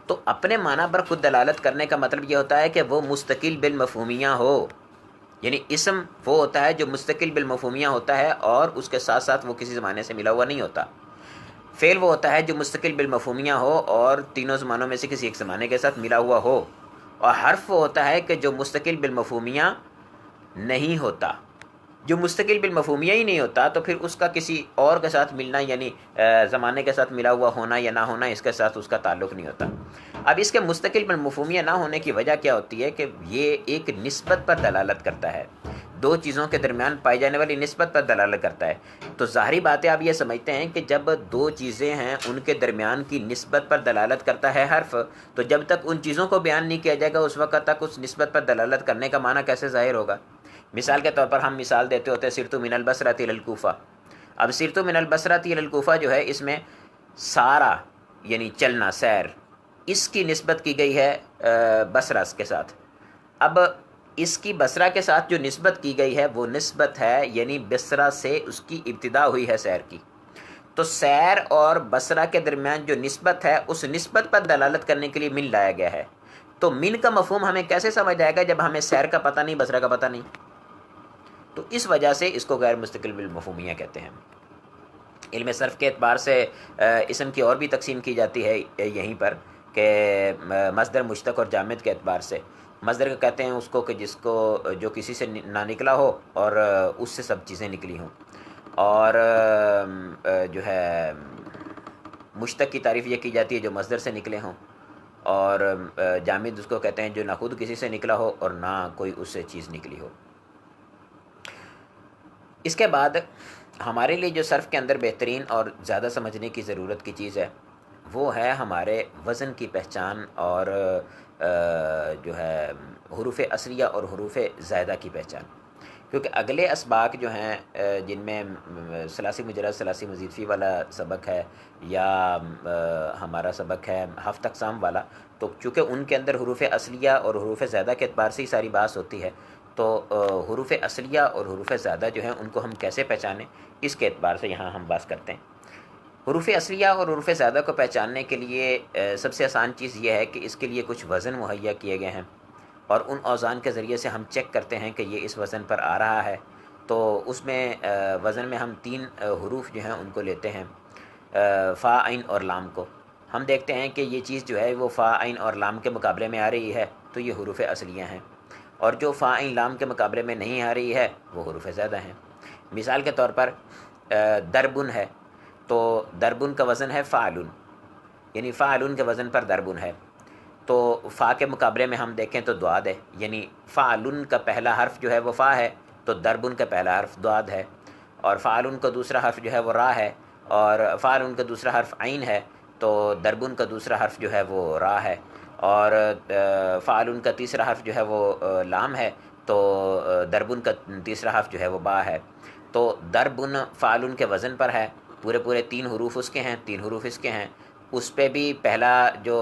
تو اپنے معنی پر خود دلالت کرنے کا مطلب یہ ہوتا ہے کہ وہ مستقل بالمفہومیہ ہو. یعنی اسم وہ ہوتا ہے جو مستقل بالمفہومیہ ہوتا ہے اور اس کے ساتھ ساتھ وہ کسی زمانے سے ملا ہوا نہیں ہوتا. فعل وہ ہوتا ہے جو مستقل بالمفہومیہ ہو اور تینوں زمانوں میں سے کسی ایک زمانے کے ساتھ ملا ہوا ہو. اور حرف وہ ہوتا ہے کہ جو مستقل بالمفہومیہ نہیں ہوتا. جو مستقل بالمفہومیہ ہی نہیں ہوتا تو پھر اس کا کسی اور کے ساتھ ملنا، یعنی زمانے کے ساتھ ملا ہوا ہونا یا نہ ہونا، اس کے ساتھ اس کا تعلق نہیں ہوتا. اب اس کے مستقل بالمفہومیہ نہ ہونے کی وجہ کیا ہوتی ہے کہ یہ ایک نسبت پر دلالت کرتا ہے، دو چیزوں کے درمیان پائی جانے والی نسبت پر دلالت کرتا ہے. تو ظاہری بات ہے آپ یہ سمجھتے ہیں کہ جب دو چیزیں ہیں ان کے درمیان کی نسبت پر دلالت کرتا ہے حرف، تو جب تک ان چیزوں کو بیان نہیں کیا جائے گا اس وقت تک اس نسبت پر دلالت کرنے کا معنی کیسے ظاہر ہوگا؟ مثال کے طور پر ہم مثال دیتے ہوتے ہیں سرت من البصرۃ الی الکوفہ. اب سرت من البصرۃ الی الکوفہ جو ہے، اس میں سارا یعنی چلنا، سیر، اس کی نسبت کی گئی ہے بصرہ کے ساتھ. اب اس کی بصرہ کے ساتھ جو نسبت کی گئی ہے وہ نسبت ہے، یعنی بصرہ سے اس کی ابتدا ہوئی ہے سیر کی. تو سیر اور بصرہ کے درمیان جو نسبت ہے اس نسبت پر دلالت کرنے کے لیے من لایا گیا ہے. تو من کا مفہوم ہمیں کیسے سمجھ آئے گا جب ہمیں سیر کا پتہ نہیں، بصرہ کا پتہ نہیں؟ تو اس وجہ سے اس کو غیر مستقل بالمفہومیہ کہتے ہیں. علم صرف کے اعتبار سے اسم کی اور بھی تقسیم کی جاتی ہے یہیں پر، کہ مصدر، مشتق اور جامد کے اعتبار سے. مصدر کہتے ہیں اس کو کہ جس کو جو کسی سے نہ نکلا ہو اور اس سے سب چیزیں نکلی ہوں. اور جو ہے مشتق کی تعریف یہ کی جاتی ہے جو مصدر سے نکلے ہوں. اور جامد اس کو کہتے ہیں جو نہ خود کسی سے نکلا ہو اور نہ کوئی اس سے چیز نکلی ہو. اس کے بعد ہمارے لیے جو صرف کے اندر بہترین اور زیادہ سمجھنے کی ضرورت کی چیز ہے وہ ہے ہمارے وزن کی پہچان اور جو ہے حروف اصلیہ اور حروف زائدہ کی پہچان. کیونکہ اگلے اسباق جو ہیں جن میں ثلاثی مجرد، ثلاثی مزید فی والا سبق ہے، یا ہمارا سبق ہے ہفت اقسام والا، تو چونکہ ان کے اندر حروف اصلیہ اور حروف زائدہ کے اعتبار سے ہی ساری بحث ہوتی ہے، تو حروف اصلیہ اور حروف زائدہ جو ہیں ان کو ہم کیسے پہچانیں، اس کے اعتبار سے یہاں ہم بات کرتے ہیں. حروف اصلیہ اور حروف زائدہ کو پہچاننے کے لیے سب سے آسان چیز یہ ہے کہ اس کے لیے کچھ وزن مہیا کیے گئے ہیں. اور ان اوزان کے ذریعے سے ہم چیک کرتے ہیں کہ یہ اس وزن پر آ رہا ہے، تو اس میں وزن میں ہم 3 حروف جو ہیں ان کو لیتے ہیں، فا عین اور لام کو. ہم دیکھتے ہیں کہ یہ چیز جو ہے وہ فا عین اور لام کے مقابلے میں آ رہی ہے تو یہ حروف اصلیہ ہیں، اور جو فا عین لام کے مقابلے میں نہیں آ رہی ہے وہ حروف زیادہ ہیں. مثال کے طور پر دربن ہے، تو دربن کا وزن ہے فعلن، یعنی فعلن کے وزن پر دربن ہے. تو فا کے مقابلے میں ہم دیکھیں تو دعاد ہے، یعنی فعلن کا پہلا حرف جو ہے وہ فا ہے، تو دربن کا پہلا حرف دعاد ہے. اور فعلن کا دوسرا حرف جو ہے وہ را ہے، اور فعلن کا دوسرا حرف عین ہے، تو دربن کا دوسرا حرف جو ہے وہ را ہے. اور فعلن کا تیسرا حرف جو ہے وہ لام ہے، تو دربن کا تیسرا حرف جو ہے وہ با ہے. تو دربن فعلن کے وزن پر ہے، پورے پورے 3 حروف اس کے ہیں، 3 حروف اس کے ہیں. اس پہ بھی پہلا جو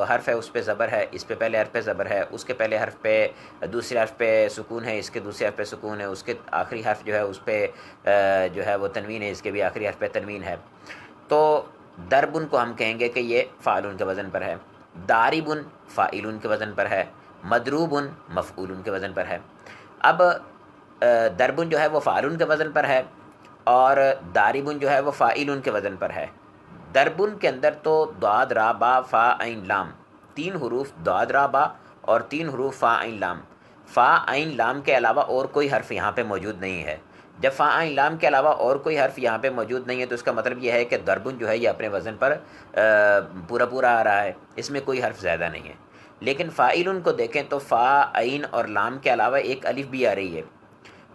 حرف ہے اس پہ زبر ہے، اس پہ پہلے حرف پہ زبر ہے، اس کے پہلے حرف پہ دوسرے حرف پہ سکون ہے، اس کے دوسرے حرف پہ سکون ہے، اس کے آخری حرف جو ہے اس پہ جو ہے وہ تنوین ہے، اس کے بھی آخری حرف پہ تنوین ہے. تو دربن کو ہم کہیں گے کہ یہ فاعلن کے وزن پر ہے، داربن فاعلن کے وزن پر ہے، مضروبن مفعولن کے وزن پر ہے. اب دربن جو ہے وہ فاعلن کے وزن پر ہے، اور داربن جو ہے وہ فاعلن کے وزن پر ہے. دربن کے اندر تو دعاد را با فا عین لام، 3 حروف دعاد را با اور 3 حروف فا عین لام. فا عین لام کے علاوہ اور کوئی حرف یہاں پہ موجود نہیں ہے. جب فا عین لام کے علاوہ اور کوئی حرف یہاں پہ موجود نہیں ہے تو اس کا مطلب یہ ہے کہ دربن جو ہے یہ اپنے وزن پر پورا پورا آ رہا ہے، اس میں کوئی حرف زیادہ نہیں ہے. لیکن فاعلن کو دیکھیں تو فا عین اور لام کے علاوہ ایک الف بھی آ رہی ہے،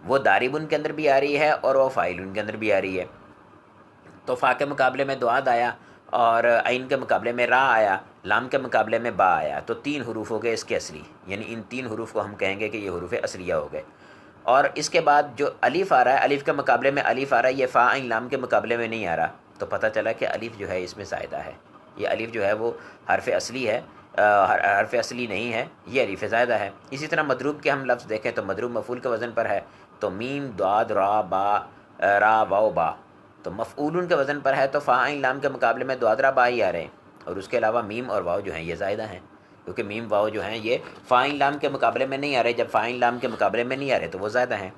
وہ داربن کے اندر بھی آ رہی ہے اور وہ فاعلن کے اندر بھی آ رہی ہے. تو فا کے مقابلے میں دعاد آیا، اور عین کے مقابلے میں را آیا، لام کے مقابلے میں با آیا، تو 3 حروف ہو گئے اس کے اصلی، یعنی ان 3 حروف کو ہم کہیں گے کہ یہ حروف اصلیہ ہو گئے. اور اس کے بعد جو الف آ رہا ہے، الف کے مقابلے میں الف آ رہا ہے، یہ فا عین لام کے مقابلے میں نہیں آ رہا، تو پتہ چلا کہ الف جو ہے اس میں زائدہ ہے. یہ الف جو ہے وہ حرف اصلی ہے، حرف اصلی نہیں ہے، یہ الف زائدہ ہے. اسی طرح مضروب کے ہم لفظ دیکھیں تو مضروب مفعول کے وزن پر ہے، تو میم دعاد را با را واو با، تو مفعولن کے وزن پر ہے، تو فا عین لام کے مقابلے میں دعاد را با ہی آ رہے ہیں، اور اس کے علاوہ میم اور واو جو ہیں یہ زائدہ ہیں، کیونکہ میم واو جو ہیں یہ فا عین لام کے مقابلے میں نہیں آ رہے. جب فا عین لام کے مقابلے میں نہیں آ رہے تو وہ زیادہ ہیں.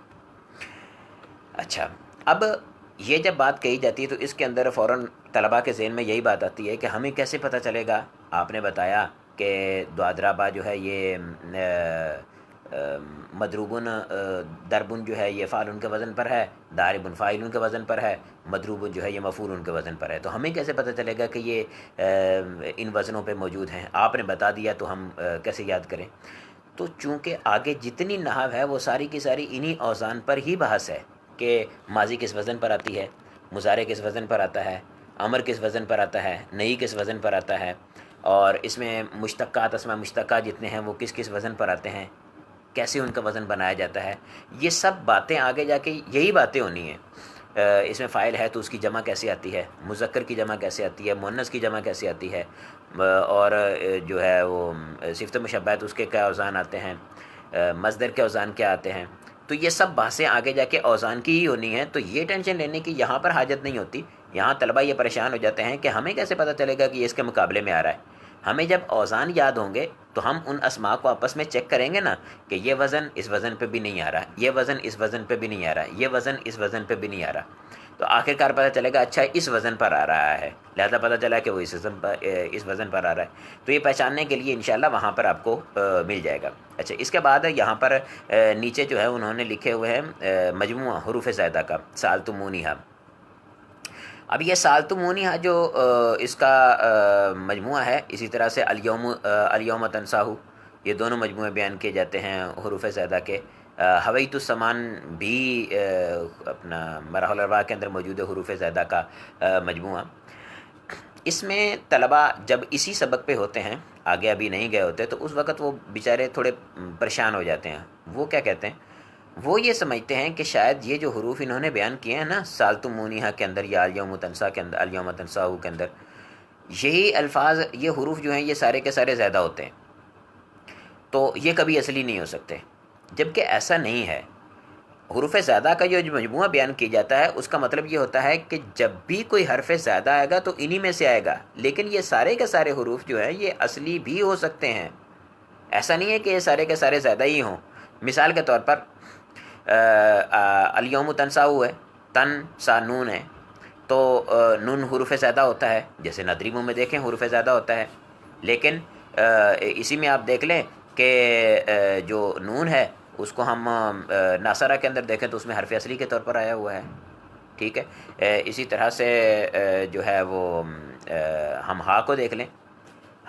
اچھا، اب یہ جب بات کہی جاتی ہے تو اس کے اندر فوراً طلباء کے ذہن میں یہی بات آتی ہے کہ ہمیں کیسے پتہ چلے گا. آپ نے بتایا کہ دعاد را با جو ہے یہ مضروبن دربن جو ہے یہ فعلن کے وزن پر ہے، داربن فاعلن کے وزن پر ہے، مضروبن جو ہے یہ مفعولن کے وزن پر ہے. تو ہمیں کیسے پتہ چلے گا کہ یہ ان وزنوں پہ موجود ہیں؟ آپ نے بتا دیا تو ہم کیسے یاد کریں؟ تو چونکہ آگے جتنی نحو ہے وہ ساری کی ساری انہی اوزان پر ہی بحث ہے کہ ماضی کس وزن پر آتی ہے، مضارع کس وزن پر آتا ہے، امر کس وزن پر آتا ہے، نئی کس وزن پر آتا ہے، اور اس میں مشتقات اسماء مشتقہ جتنے ہیں وہ کس کس وزن پر آتے ہیں، کیسے ان کا وزن بنایا جاتا ہے. یہ سب باتیں آگے جا کے یہی باتیں ہونی ہیں. اس میں فاعل ہے تو اس کی جمع کیسے آتی ہے، مذکر کی جمع کیسے آتی ہے، مؤنث کی جمع کیسے آتی ہے، اور جو ہے وہ صفت مشبہ ہے تو اس کے کیا اوزان آتے ہیں، مصدر کے اوزان کیا آتے ہیں. تو یہ سب بحثیں آگے جا کے اوزان کی ہی ہونی ہیں. تو یہ ٹینشن لینے کی یہاں پر حاجت نہیں ہوتی. یہاں طلبہ یہ پریشان ہو جاتے ہیں کہ ہمیں کیسے پتہ چلے گا کہ یہ اس کے مقابلے میں آ رہا ہے. ہمیں جب اوزان یاد ہوں گے تو ہم ان اسماء کو آپس میں چیک کریں گے نا کہ یہ وزن اس وزن پہ بھی نہیں آ رہا، یہ وزن اس وزن پہ بھی نہیں آ رہا، یہ وزن اس وزن پہ بھی نہیں آ رہا. تو آخر کار پتہ چلے گا اچھا اس وزن پر آ رہا ہے، لہذا پتہ چلا کہ وہ اس وزن پر آ رہا ہے. تو یہ پہچاننے کے لیے انشاءاللہ وہاں پر آپ کو مل جائے گا. اچھا، اس کے بعد یہاں پر نیچے جو ہے انہوں نے لکھے ہوئے ہیں مجموعہ حروف زائدہ کا، سالتمونیہا. اب یہ سالتمونیہا جو اس کا مجموعہ ہے، اسی طرح سے الیوم تنساہو، یہ دونوں مجموعے بیان کیے جاتے ہیں حروف زائدہ کے. حویت السمان بھی اپنا مراحل الاربعہ کے اندر موجود ہے حروف زائدہ کا مجموعہ. اس میں طلباء جب اسی سبق پہ ہوتے ہیں، آگے ابھی نہیں گئے ہوتے، تو اس وقت وہ بیچارے تھوڑے پریشان ہو جاتے ہیں. وہ کیا کہتے ہیں؟ وہ یہ سمجھتے ہیں کہ شاید یہ جو حروف انہوں نے بیان کیے ہیں نا سالتمونیہا کے اندر یا الیوم تنسا کے اندر، الیوم تنساہو کے اندر، یہی الفاظ، یہ حروف جو ہیں یہ سارے کے سارے زیادہ ہوتے ہیں، تو یہ کبھی اصلی نہیں ہو سکتے. جبکہ ایسا نہیں ہے. حروف زیادہ کا جو مجموعہ بیان کیا جاتا ہے اس کا مطلب یہ ہوتا ہے کہ جب بھی کوئی حرف زیادہ آئے گا تو انہی میں سے آئے گا، لیکن یہ سارے کے سارے حروف جو ہیں یہ اصلی بھی ہو سکتے ہیں. ایسا نہیں ہے کہ یہ سارے کے سارے زیادہ ہی ہوں. مثال کے طور پر الیوم تنساؤ ہے، تن سا نون ہے، تو نون حروف زیادہ ہوتا ہے، جیسے ندریموں میں دیکھیں حروف زیادہ ہوتا ہے. لیکن اسی میں آپ دیکھ لیں کہ جو نون ہے اس کو ہم ناصرہ کے اندر دیکھیں تو اس میں حرف اصلی کے طور پر آیا ہوا ہے. ٹھیک ہے. اسی طرح سے جو ہے وہ ہم ہا کو دیکھ لیں،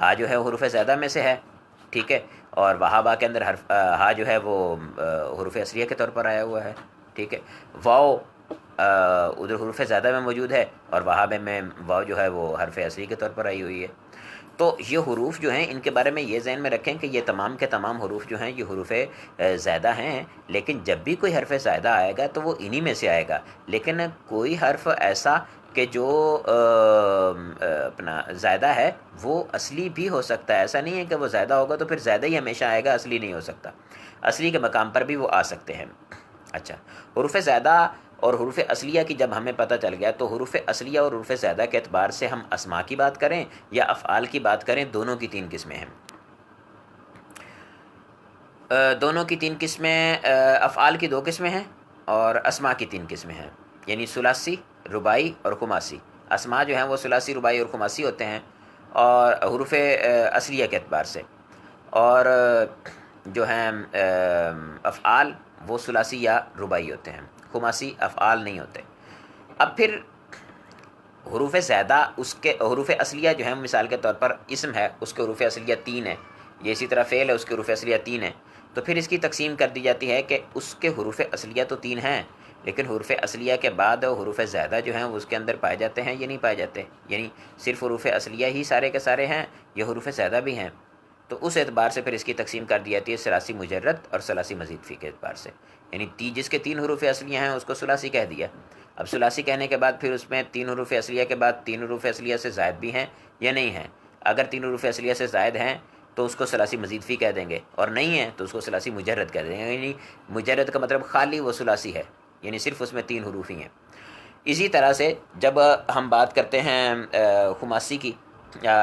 ہا جو ہے حروف زیادہ میں سے ہے. ٹھیک ہے. اور وہابا کے اندر حرف ہا جو ہے وہ حروف اصلیہ کے طور پر آیا ہوا ہے. ٹھیک ہے. واؤ ادھر حروف زیادہ میں موجود ہے، اور وہابے میں واؤ جو ہے وہ حرف اصلی کے طور پر آئی ہوئی ہے. تو یہ حروف جو ہیں ان کے بارے میں یہ ذہن میں رکھیں کہ یہ تمام کے تمام حروف جو ہیں یہ حروف زیادہ ہیں، لیکن جب بھی کوئی حرف زیادہ آئے گا تو وہ انہی میں سے آئے گا. لیکن کوئی حرف ایسا کہ جو اپنا زیادہ ہے وہ اصلی بھی ہو سکتا ہے. ایسا نہیں ہے کہ وہ زیادہ ہوگا تو پھر زیادہ ہی ہمیشہ آئے گا، اصلی نہیں ہو سکتا. اصلی کے مقام پر بھی وہ آ سکتے ہیں. اچھا، حروف زیادہ اور حروف اصلیہ کی جب ہمیں پتہ چل گیا تو حروف اصلیہ اور حروف زیادہ کے اعتبار سے ہم اسماء کی بات کریں یا افعال کی بات کریں، دونوں کی تین قسمیں ہیں. دونوں کی تین قسمیں، افعال کی دو قسمیں ہیں اور اسماء کی تین قسمیں ہیں، یعنی ثلاثی، رباعی اور خماسی. اسماء جو ہیں وہ ثلاثی، رباعی اور خماسی ہوتے ہیں اور حروف اصلیہ کے اعتبار سے. اور جو ہیں افعال وہ ثلاثی یا رباعی ہوتے ہیں، خماسی افعال نہیں ہوتے. اب پھر حروف زیادہ، اس کے حروف اصلیہ جو ہیں، مثال کے طور پر اسم ہے اس کے حروف اصلیہ 3 ہیں، یہ اسی طرح فعل ہے اس کے حروف اصلیہ 3 ہیں. تو پھر اس کی تقسیم کر دی جاتی ہے کہ اس کے حروف اصلیہ تو 3 ہیں، لیکن حروف اصلیہ کے بعد حروف زیادہ جو ہیں وہ اس کے اندر پائے جاتے ہیں یا نہیں پائے جاتے، یعنی صرف حروف اصلیہ ہی سارے کے سارے ہیں یا حروف زیادہ بھی ہیں. تو اس اعتبار سے پھر اس کی تقسیم کر دی جاتی ہے ثلاثی مجرد اور ثلاثی مزید فی کے اعتبار سے. یعنی جس کے 3 حروف اصلیہ ہیں اس کو ثلاثی کہہ دیا. اب ثلاثی کہنے کے بعد پھر اس میں 3 حروف اصلیہ کے بعد 3 حروف اصلیہ سے زائد بھی ہیں یا نہیں ہیں. اگر 3 حروف اصلیہ سے زائد ہیں تو اس کو ثلاثی مزید فی کہہ دیں گے، اور نہیں ہے تو اس کو ثلاثی مجرد کہہ دیں گے. یعنی مجرد کا مطلب خالی وہ ثلاثی ہے، یعنی صرف اس میں 3 حروف ہی ہیں. اسی طرح سے جب ہم بات کرتے ہیں خماسی کی،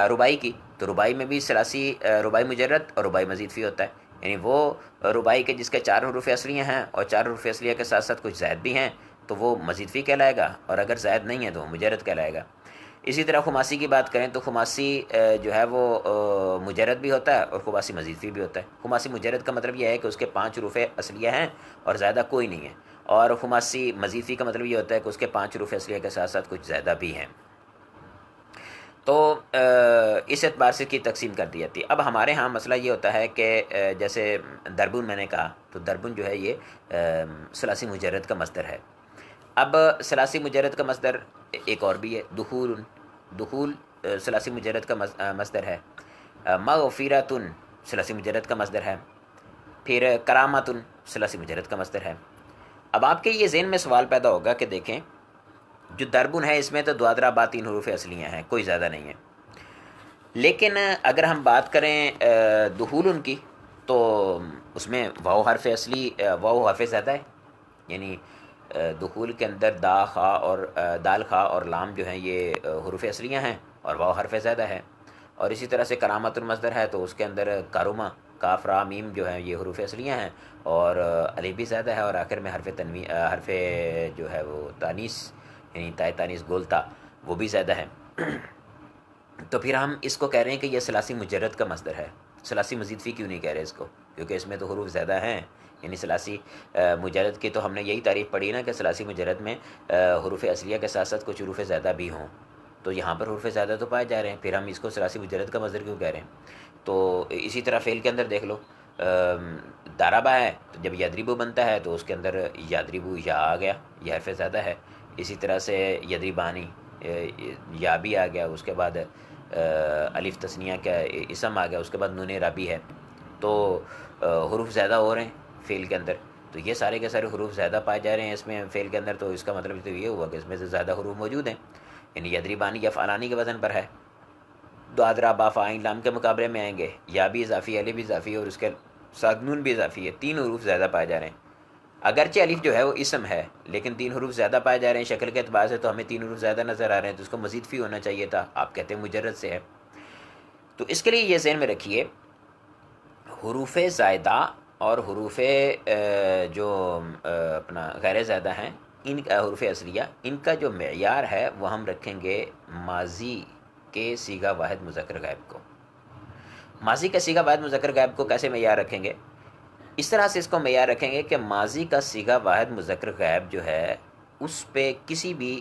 رباعی کی، تو رباعی میں بھی ثلاثی، رباعی مجرد اور رباعی مزید فی ہوتا ہے. یعنی وہ رباعی کے جس کے 4 حروف اصلیہ ہیں اور 4 حروف اصلیہ کے ساتھ ساتھ کچھ زائد بھی ہیں تو وہ مزید فی کہلائے گا، اور اگر زائد نہیں ہے تو وہ مجرد کہلائے گا. اسی طرح خماسی کی بات کریں تو خماسی جو ہے وہ مجرد بھی ہوتا ہے اور خماسی مزید فی بھی ہوتا ہے. خماسی مجرد کا مطلب یہ ہے کہ اس کے 5 حروف اصلیہ ہیں اور زیادہ کوئی نہیں ہے، اور خماسی مزید فی کا مطلب یہ ہوتا ہے کہ اس کے 5 حروف اصلیہ کے ساتھ ساتھ کچھ زیادہ بھی ہیں. تو اس اعتبار سے کی تقسیم کر دی جاتی ہے. اب ہمارے ہاں مسئلہ یہ ہوتا ہے کہ جیسے دربن میں نے کہا تو دربن جو ہے یہ ثلاثی مجرد کا مصدر ہے. اب ثلاثی مجرد کا مصدر ایک اور بھی ہے، دخول. دخول ثلاثی مجرد کا مصدر ہے. مغفرۃ ثلاثی مجرد کا مصدر ہے. پھر کرامۃ ثلاثی مجرد کا مصدر ہے. اب آپ کے یہ ذہن میں سوال پیدا ہوگا کہ دیکھیں جو دربن ہے اس میں تو دوادرا با 3 حروف اصلیہ ہیں، کوئی زیادہ نہیں ہے. لیکن اگر ہم بات کریں دخول کی تو اس میں واو حرف اصلی، واو حرف زیادہ ہے. یعنی دخول کے اندر دا خا اور دال خا اور لام جو ہیں یہ حروف اصلیہ ہیں اور واو حرف زیادہ ہے. اور اسی طرح سے کرامت المصدر ہے تو اس کے اندر کاروما، کاف را میم جو ہیں یہ حروف اصلیہ ہیں اور الف بھی زیادہ ہے، اور آخر میں حرف جو ہے وہ تانیث، یعنی تائے تانیث گولتا، وہ بھی زیادہ ہے. تو پھر ہم اس کو کہہ رہے ہیں کہ یہ ثلاثی مجرد کا مصدر ہے. ثلاثی مزید فی کیوں نہیں کہہ رہے اس کو؟ کیونکہ اس میں تو حروف زیادہ ہیں. یعنی ثلاثی مجرد کی تو ہم نے یہی تعریف پڑھی نا کہ ثلاثی مجرد میں حروف اصلیہ کے ساتھ ساتھ کچھ حروف زیادہ بھی ہوں، تو یہاں پر حروف زیادہ تو پائے جا رہے ہیں، پھر ہم اس کو ثلاثی مجرد کا مصدر کیوں کہہ رہے ہیں؟ تو اسی طرح فعل کے اندر دیکھ لو، دارابا ہے تو جب یدریبو بنتا ہے تو اس کے اندر یادریبو یا آ گیا، یہ حرف زیادہ ہے. اسی طرح سے یدریبانی یا بھی آ گیا، اس کے بعد الف تثنیہ کا اسم آ گیا، اس کے بعد نون رابی ہے. تو حروف زیادہ ہو رہے ہیں فعل کے اندر، تو یہ سارے کے سارے حروف زیادہ پائے جا رہے ہیں اس میں فعل کے اندر. تو اس کا مطلب تو یہ ہوا کہ اس میں سے زیادہ حروف موجود ہیں. یعنی یدریبانی یا فعلانی کے وزن پر ہے. دوادرا با فا عین لام کے مقابلے میں آئیں گے، یا بھی اضافی، الف بھی اضافی اور اس کے ساتھ نون بھی اضافی ہے. 3 حروف زیادہ پائے جا رہے ہیں. اگرچہ الف جو ہے وہ اسم ہے لیکن 3 حروف زیادہ پائے جا رہے ہیں شکل کے اعتبار سے، تو ہمیں 3 حروف زیادہ نظر آ رہے ہیں تو اس کو مزید فی ہونا چاہیے تھا. آپ کہتے ہیں مجرد سے ہے. تو اس کے لیے یہ ذہن میں رکھیے حروف زائدہ اور حروف جو اپنا غیر زائدہ ہیں، ان حروف اصلیہ، ان کا جو معیار ہے وہ ہم رکھیں گے ماضی کے صیغہ واحد مذکر غائب کو۔ ماضی کا صیغہ واحد مذکر غائب کو کیسے معیار رکھیں گے؟ اس طرح سے اس کو معیار رکھیں گے کہ ماضی کا صیغہ واحد مذکر غائب جو ہے اس پہ کسی بھی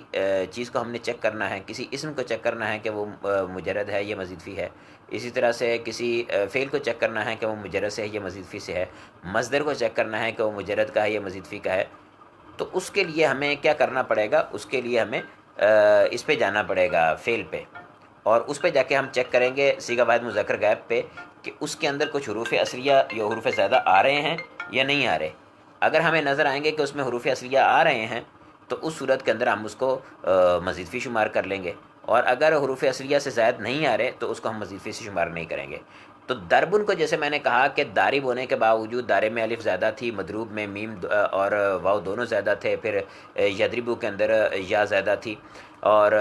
چیز کو ہم نے چیک کرنا ہے، کسی اسم کو چیک کرنا ہے کہ وہ مجرد ہے یا مزید فی ہے، اسی طرح سے کسی فعل کو چیک کرنا ہے کہ وہ مجرد سے ہے یا مزید فی سے ہے، مصدر کو چیک کرنا ہے کہ وہ مجرد کا ہے یا مزید فی کا ہے۔ تو اس کے لیے ہمیں کیا کرنا پڑے گا؟ اس کے لیے ہمیں اس پہ جانا پڑے گا، فعل پہ، اور اس پہ جا کے ہم چیک کریں گے صیغہ واحد مذکر غائب پہ کہ اس کے اندر کچھ حروف اصلیہ یا حروف زیادہ آ رہے ہیں یا نہیں آ رہے۔ اگر ہمیں نظر آئیں گے کہ اس میں حروف اصلیہ آ رہے ہیں تو اس صورت کے اندر ہم اس کو مزید فی شمار کر لیں گے، اور اگر حروف اصلیہ سے زائد نہیں آ رہے تو اس کو ہم مزید فی سے شمار نہیں کریں گے۔ تو دربن کو جیسے میں نے کہا کہ دارب ہونے کے باوجود دارے میں الف زیادہ تھی، مدروب میں میم اور واو دونوں زیادہ تھے، پھر یدربو کے اندر یا زیادہ تھی، اور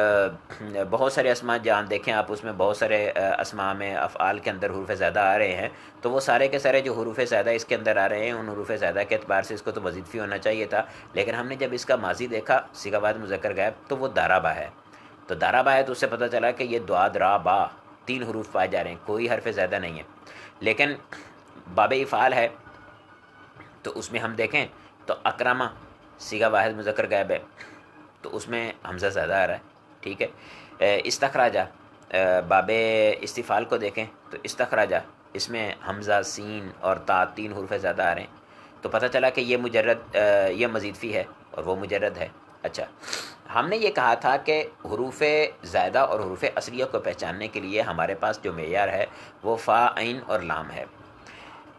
بہت سارے اسماء جہاں دیکھیں آپ اس میں بہت سارے اسماء میں افعال کے اندر حروف زیادہ آ رہے ہیں، تو وہ سارے کے سارے جو حروف زیادہ اس کے اندر آ رہے ہیں ان حروف زیادہ کے اعتبار سے اس کو تو مزید فی ہونا چاہیے تھا، لیکن ہم نے جب اس کا ماضی دیکھا صیغہ واحد مذکر غائب تو وہ دارابا ہے۔ تو دارابا ہے تو اس سے پتہ چلا کہ یہ دعاد را با 3 حروف پائے جا رہے ہیں، کوئی حرف زیادہ نہیں ہے۔ لیکن باب افعال ہے تو اس میں ہم دیکھیں تو اکرمہ صیغہ واحد مذکر غائب ہے تو اس میں حمزہ زیادہ آ رہا ہے، ٹھیک ہے۔ استخراجہ باب استفعال کو دیکھیں تو استخراجہ اس میں حمزہ سین اور تا 3 حروف زیادہ آ رہے ہیں، تو پتہ چلا کہ یہ مجرد یہ مزید فی ہے اور وہ مجرد ہے۔ اچھا، ہم نے یہ کہا تھا کہ حروف زائدہ اور حروف اصلیہ کو پہچاننے کے لیے ہمارے پاس جو معیار ہے وہ فا عین اور لام ہے۔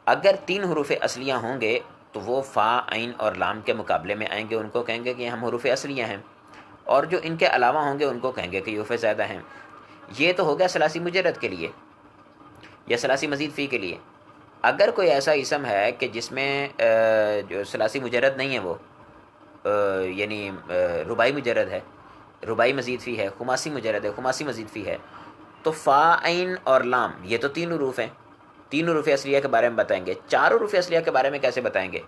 اگر 3 حروف اصلیہ ہوں گے تو وہ فا عین اور لام کے مقابلے میں آئیں گے، ان کو کہیں گے کہ ہم حروف اصلیہ ہیں، اور جو ان کے علاوہ ہوں گے ان کو کہیں گے کہ یہ حروف زائدہ ہیں۔ یہ تو ہو گیا ثلاثی مجرد کے لیے یا ثلاثی مزید فی کے لیے۔ اگر کوئی ایسا اسم ہے کہ جس میں جو ثلاثی مجرد نہیں ہے، وہ یعنی رباعی مجرد ہے، رباعی مزید فی ہے، خماسی مجرد ہے، خماسی مزید فی ہے، تو فا عین اور لام یہ تو 3 حروف ہیں، 3 حروف اصلیہ کے بارے میں بتائیں گے۔ 4 حروف اصلیہ کے بارے میں کیسے بتائیں گے؟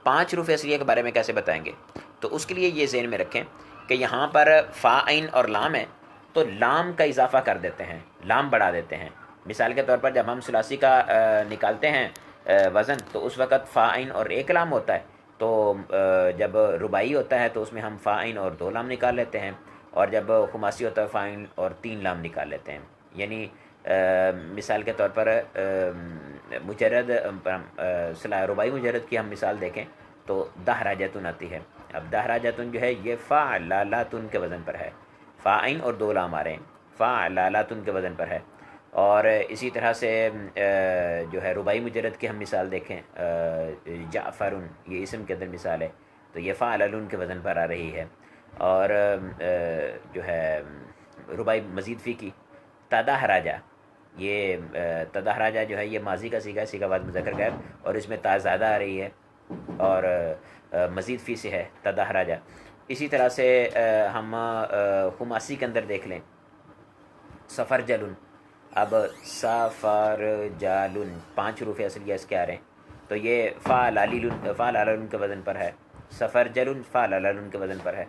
5 حروف اصلیہ کے بارے میں کیسے بتائیں گے؟ تو اس کے لیے یہ ذہن میں رکھیں کہ یہاں پر فا عین اور لام ہے تو لام کا اضافہ کر دیتے ہیں، لام بڑھا دیتے ہیں۔ مثال کے طور پر جب ہم ثلاثی کا نکالتے ہیں وزن تو اس وقت فا عین اور 1 لام ہوتا ہے، تو جب رباعی ہوتا ہے تو اس میں ہم فا عین اور 2 لام نکال لیتے ہیں، اور جب خماسی ہوتا ہے فا عین اور 3 لام نکال لیتے ہیں۔ یعنی مثال کے طور پر مجرد رباعی مجرد کی ہم مثال دیکھیں تو دہراجتن آتی ہے۔ اب دہراجتن جو ہے یہ فعلالاتن کے وزن پر ہے، فا عین اور 2 لام آ رہے ہیں، فعلالاتن کے وزن پر ہے۔ اور اسی طرح سے جو ہے رباعی مجرد کی ہم مثال دیکھیں، جعفرن یہ اسم کے اندر مثال ہے تو یہ فعلن کے وزن پر آ رہی ہے۔ اور جو ہے رباعی مزید فی کی تدہراجہ، یہ تدہراجہ جو ہے یہ ماضی کا صیغہ ہے، صیغہ واحد مذکر غائب، اور اس میں تا زیادہ آ رہی ہے اور مزید فی سے ہے تدہراجہ۔ اسی طرح سے ہم خماسی کے اندر دیکھ لیں سفر جلن، اب سفر جالن 5 حروف اصلیہ اس کے آ رہے ہیں تو یہ فعلالن کے وزن پر ہے، سفر جلن فعلالن کے وزن پر ہے۔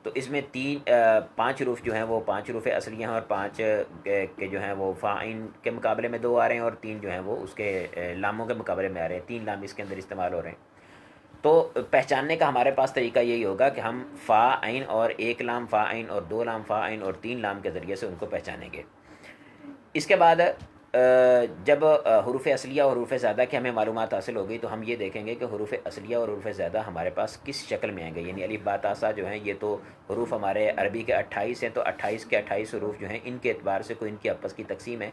تو اس میں 5 حروف جو ہیں وہ 5 حروف اصلیہ ہیں، اور 5 کے جو ہیں وہ فا عین کے مقابلے میں 2 آ رہے ہیں، اور 3 جو ہیں وہ اس کے لاموں کے مقابلے میں آ رہے ہیں، 3 لام اس کے اندر استعمال ہو رہے ہیں۔ تو پہچاننے کا ہمارے پاس طریقہ یہی ہوگا کہ ہم فا عین اور 1 لام فا عین اور 2 لام فا عین اور 3 لام کے ذریعے سے ان کو پہچانیں گے۔ اس کے بعد جب حروف اصلیہ اور حروف زیادہ کی ہمیں معلومات حاصل ہوگی تو ہم یہ دیکھیں گے کہ حروف اصلیہ اور حروف زیادہ ہمارے پاس کس شکل میں آئیں گے۔ یعنی الف با تا سا جو ہیں یہ تو حروف ہمارے عربی کے 28 ہیں، تو 28 کے 28 حروف جو ہیں ان کے اعتبار سے کوئی ان کی آپس کی تقسیم ہے۔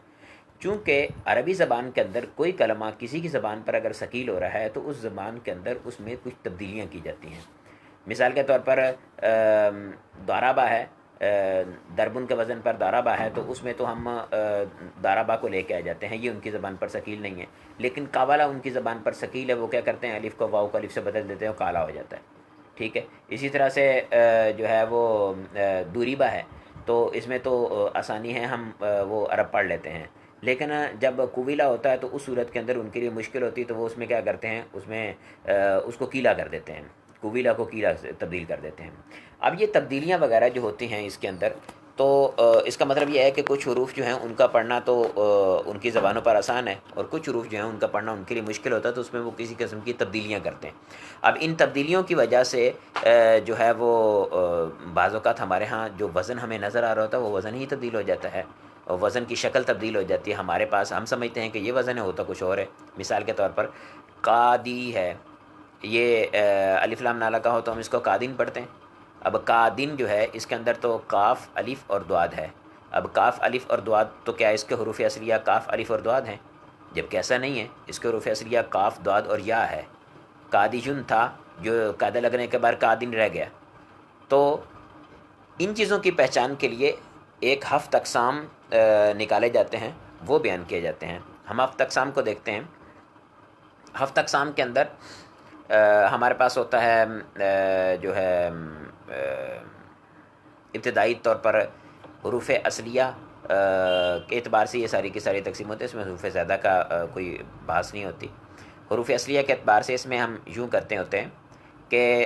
چونکہ عربی زبان کے اندر کوئی کلمہ کسی کی زبان پر اگر ثقیل ہو رہا ہے تو اس زبان کے اندر اس میں کچھ تبدیلیاں کی جاتی ہیں۔ مثال کے طور پر دارابا ہے، دربن کے وزن پر دارابا ہے، تو اس میں تو ہم دارابا کو لے کے آ جاتے ہیں، یہ ان کی زبان پر ثقیل نہیں ہے۔ لیکن کاوالا ان کی زبان پر ثقیل ہے، وہ کیا کرتے ہیں الف کو واو کو الف سے بدل دیتے ہیں اور کالا ہو جاتا ہے، ٹھیک ہے۔ اسی طرح سے جو ہے وہ دوریبا ہے، تو اس میں تو آسانی ہے ہم وہ عرب پڑھ لیتے ہیں، لیکن جب کویلا ہوتا ہے تو اس صورت کے اندر ان کے لیے مشکل ہوتی ہے، تو وہ اس میں کیا کرتے ہیں، اس میں اس کو کیلا کر دیتے ہیں، کویلا کو کیلا سے تبدیل کر دیتے ہیں۔ اب یہ تبدیلیاں وغیرہ جو ہوتی ہیں اس کے اندر، تو اس کا مطلب یہ ہے کہ کچھ حروف جو ہیں ان کا پڑھنا تو ان کی زبانوں پر آسان ہے، اور کچھ حروف جو ہیں ان کا پڑھنا ان کے لیے مشکل ہوتا ہے، تو اس میں وہ کسی قسم کی تبدیلیاں کرتے ہیں۔ اب ان تبدیلیوں کی وجہ سے جو ہے وہ بعض اوقات ہمارے ہاں جو وزن ہمیں نظر آ رہا ہوتا ہے وہ وزن ہی تبدیل ہو جاتا ہے، اور وزن کی شکل تبدیل ہو جاتی ہے ہمارے پاس، ہم سمجھتے ہیں کہ یہ وزن ہے، ہوتا کچھ اور ہے۔ مثال کے طور پر قادی ہے، یہ الف لام نالا کا ہو تو ہم اس کو قادین پڑھتے ہیں۔ اب قادین جو ہے اس کے اندر تو کاف الف اور دعاد ہے۔ اب کاف الف اور دعاد، تو کیا اس کے حروف اصلیہ کاف الف اور دعاد ہیں؟ جبکہ ایسا نہیں ہے، اس کے حروف اصلیہ کاف دعاد اور یا ہے۔ قادیجن تھا جو قاعدہ لگنے کے بعد قادین رہ گیا۔ تو ان چیزوں کی پہچان کے لیے ایک ہفت اقسام نکالے جاتے ہیں، وہ بیان کیے جاتے ہیں۔ ہم ہفت اقسام کو دیکھتے ہیں۔ ہفت اقسام کے اندر ہمارے پاس ہوتا ہے جو ہے ابتدائی طور پر حروف اصلیہ کے اعتبار سے یہ ساری کی ساری تقسیم ہوتی ہے، اس میں حروف زیادہ کا کوئی بحث نہیں ہوتی۔ حروف اصلیہ کے اعتبار سے اس میں ہم یوں کرتے ہوتے ہیں کہ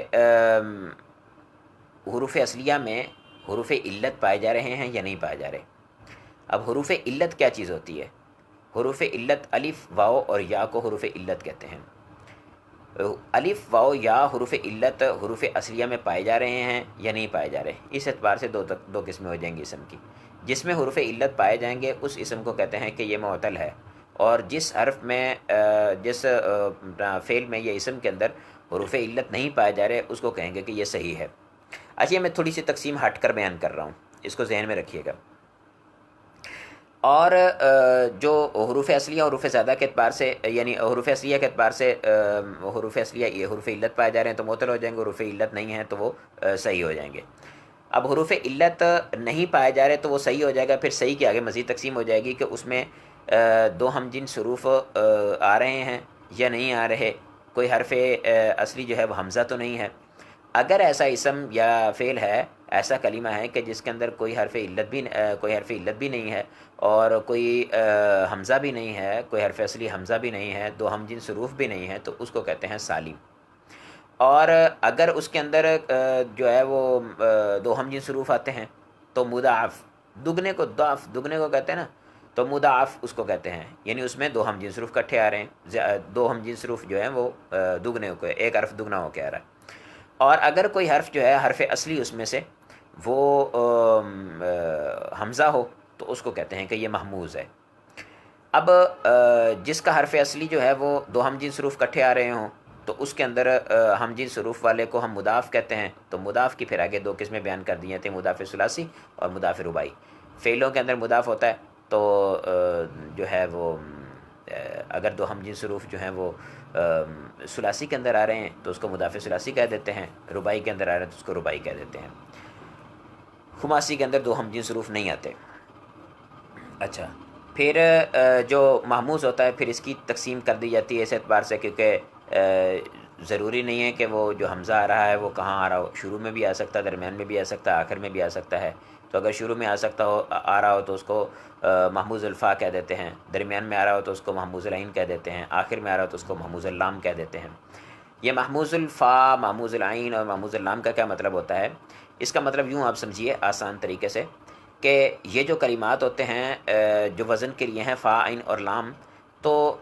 حروف اصلیہ میں حروف علت پائے جا رہے ہیں یا نہیں پائے جا رہے۔ اب حروف علت کیا چیز ہوتی ہے؟ حروف علت الف واو اور یا کو حروف علت کہتے ہیں۔ الف واو یا حروف علت حروف اصلیہ میں پائے جا رہے ہیں یا نہیں پائے جا رہے، اس اعتبار سے دو قسمیں ہو جائیں گی اسم کی۔ جس میں حروف علت پائے جائیں گے اس اسم کو کہتے ہیں کہ یہ معتل ہے، اور جس حرف میں جس فعل میں یا اسم کے اندر حروف علت نہیں پائے جا رہے اس کو کہیں گے کہ یہ صحیح ہے۔ اچھا، میں تھوڑی سی تقسیم ہٹ کر بیان کر رہا ہوں، اس کو ذہن میں رکھیے گا۔ اور جو حروف اصلیہ حروف زیادہ کے اعتبار سے، یعنی حروف اصلیہ کے اعتبار سے حروف اصلیہ یہ حروف علت پائے جا رہے ہیں تو معتل ہو جائیں گے، حروف علت نہیں ہیں تو وہ صحیح ہو جائیں گے۔ اب حروف علت نہیں پائے جا رہے تو وہ صحیح ہو جائے گا۔ پھر صحیح کے آگے مزید تقسیم ہو جائے گی کہ اس میں دو ہم جنس حروف آ رہے ہیں یا نہیں آ رہے، کوئی حرف اصلی جو ہے وہ حمزہ تو نہیں ہے۔ اگر ایسا اسم یا فعل ہے، ایسا کلمہ ہے کہ جس کے اندر کوئی حرف علت بھی نہیں ہے اور کوئی حمزہ بھی نہیں ہے، کوئی حرف اصلی حمزہ بھی نہیں ہے، دو ہم جنس حروف بھی نہیں ہے، تو اس کو کہتے ہیں سالم۔ اور اگر اس کے اندر جو ہے وہ دو ہم جنس حروف آتے ہیں تو مضاعف، دگنے کو ضعف دگنے کو کہتے ہیں نا، تو مضاعف اس کو کہتے ہیں، یعنی اس میں دو ہم جنس حروف کٹھے آ رہے ہیں، دو ہم جنس حروف جو ہیں وہ دگنے کو، ایک حرف دگنا ہو کے آ رہا ہے۔ اور اگر کوئی حرف جو ہے حرف اصلی اس میں سے وہ حمزہ ہو تو اس کو کہتے ہیں کہ یہ محموز ہے۔ اب جس کا حرف اصلی جو ہے وہ دو ہم جنس حروف کٹھے آ رہے ہوں تو اس کے اندر ہم جنس حروف والے کو ہم مضاف کہتے ہیں۔ تو مضاف کی پھر آگے دو قسمیں بیان کر دی ہیں، مضاف ثلاثی اور مضاف رباعی۔ فعلوں کے اندر مضاف ہوتا ہے تو جو ہے وہ اگر دو ہم جنس حروف جو ہیں وہ ثلاثی کے اندر آ رہے ہیں تو اس کو مضاف ثلاثی کہہ دیتے ہیں، رباعی کے اندر آ رہے ہیں تو اس کو رباعی کہہ دیتے ہیں۔ خماسی کے اندر دو ہم جنس حروف نہیں آتے۔ اچھا، پھر جو محموز ہوتا ہے پھر اس کی تقسیم کر دی جاتی ہے اس اعتبار سے، کیونکہ ضروری نہیں ہے کہ وہ جو حمزہ آ رہا ہے وہ کہاں آ رہا ہو، شروع میں بھی آ سکتا ہے، درمیان میں بھی آ سکتا ہے، آخر میں بھی آ سکتا ہے۔ تو اگر شروع میں آ رہا ہو تو اس کو محموز الفا کہہ دیتے ہیں، درمیان میں آ رہا ہو تو اس کو محموز العین کہہ دیتے ہیں، آخر میں آ رہا ہو تو اس کو محموز اللام کہہ دیتے ہیں۔ یہ محموز الفا، محموز العین اور محموز اللام کا کیا مطلب ہوتا ہے؟ اس کا مطلب یوں آپ سمجھیے آسان طریقے سے کہ یہ جو کلمات ہوتے ہیں جو وزن کے لیے ہیں فا، عین اور لام، تو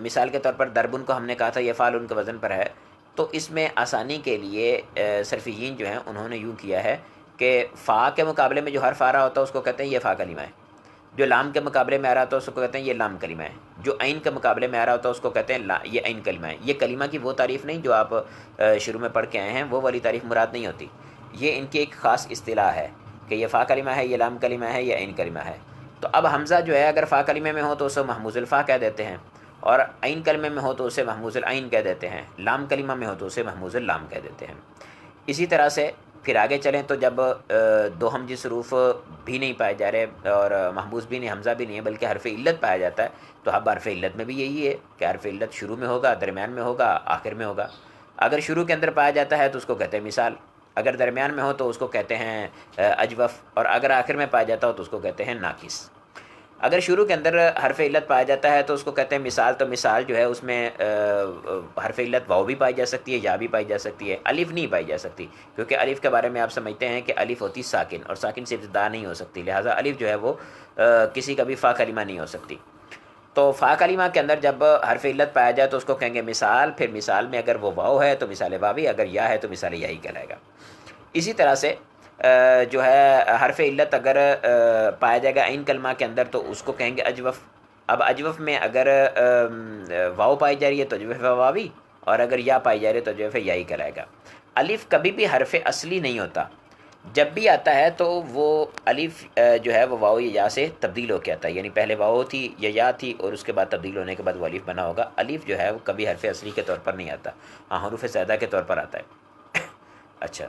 مثال کے طور پر دربن کو ہم نے کہا تھا یہ فعل ان کے وزن پر ہے، تو اس میں آسانی کے لیے صرفیین جو ہیں انہوں نے یوں کیا ہے کہ فا کے مقابلے میں جو حرف آ رہا ہوتا ہے اس کو کہتے ہیں یہ فا کلمہ ہے، جو لام کے مقابلے میں آ رہا ہوتا ہے اس کو کہتے ہیں یہ لام کلمہ ہے، جو عین کے مقابلے میں آ رہا ہوتا ہے اس کو کہتے ہیں یہ عین کلمہ ہے۔ یہ کلمہ کی وہ تعریف نہیں جو آپ شروع میں پڑھ کے آئے ہیں، وہ والی تعریف مراد نہیں ہوتی، یہ ان کی ایک خاص اصطلاح ہے کہ یہ فا کلمہ ہے، یہ لام کلمہ ہے، یہ عین کلمہ ہے۔ تو اب حمزہ جو ہے اگر فا کلمے میں ہو تو اسے محموز الفا کہہ دیتے ہیں، اور عین کلمے میں ہو تو اسے محموز العین کہہ دیتے ہیں، لام کلمہ میں ہو تو اسے محموز اللام کہہ دیتے ہیں۔ اسی طرح سے پھر آگے چلیں تو جب دو ہم جنس حروف بھی نہیں پائے جا رہے اور محموز بھی نہیں، حمزہ بھی نہیں ہے، بلکہ حرف علت پایا جاتا ہے، تو اب حرف علت میں بھی یہی ہے کہ حرف علت شروع میں ہوگا، درمیان میں ہوگا، آخر میں ہوگا۔ اگر شروع کے اندر پایا جاتا ہے تو اس کو کہتے ہیں مثال، اگر درمیان میں ہو تو اس کو کہتے ہیں اجوف، اور اگر آخر میں پایا جاتا ہو تو اس کو کہتے ہیں ناقص۔ اگر شروع کے اندر حرف علت پایا جاتا ہے تو اس کو کہتے ہیں مثال. تو مثال جو ہے اس میں حرف علت واو بھی پائی جا سکتی ہے، یا بھی پائی جا سکتی ہے، الف نہیں پائی جا سکتی، کیونکہ الف کے بارے میں آپ سمجھتے ہیں کہ الف ہوتی ساکن، اور ساکن سے ابتدا نہیں ہو سکتی، لہٰذا الف جو ہے وہ کسی کا بھی فا کلمہ نہیں ہو سکتی. تو فا کلمہ کے اندر جب حرف علت پایا جائے تو اس کو کہیں گے مثال. پھر مثال میں اگر وہ واو ہے تو مثال واوی، اگر یا ہے تو مثال یا ہی کہلائے گا. اسی طرح سے جو ہے حرف علت اگر پایا جائے گا عین کلمہ کے اندر تو اس کو کہیں گے اجوف. اب اجوف میں اگر واو پائی جا رہی ہے تو اجوف واوی، اور اگر یا پائی جا رہی ہے تو اجوف یا ہی کہلائے گا. الف کبھی بھی حرف اصلی نہیں ہوتا، جب بھی آتا ہے تو وہ الف جو ہے وہ واو یا یا سے تبدیل ہو کے آتا ہے، یعنی پہلے واو تھی یا تھی اور اس کے بعد تبدیل ہونے کے بعد وہ الف بنا ہوگا. الف جو ہے وہ کبھی حرف اصلی کے طور پر نہیں آتا، ہاں حروف زائدہ کے طور پر آتا ہے. اچھا،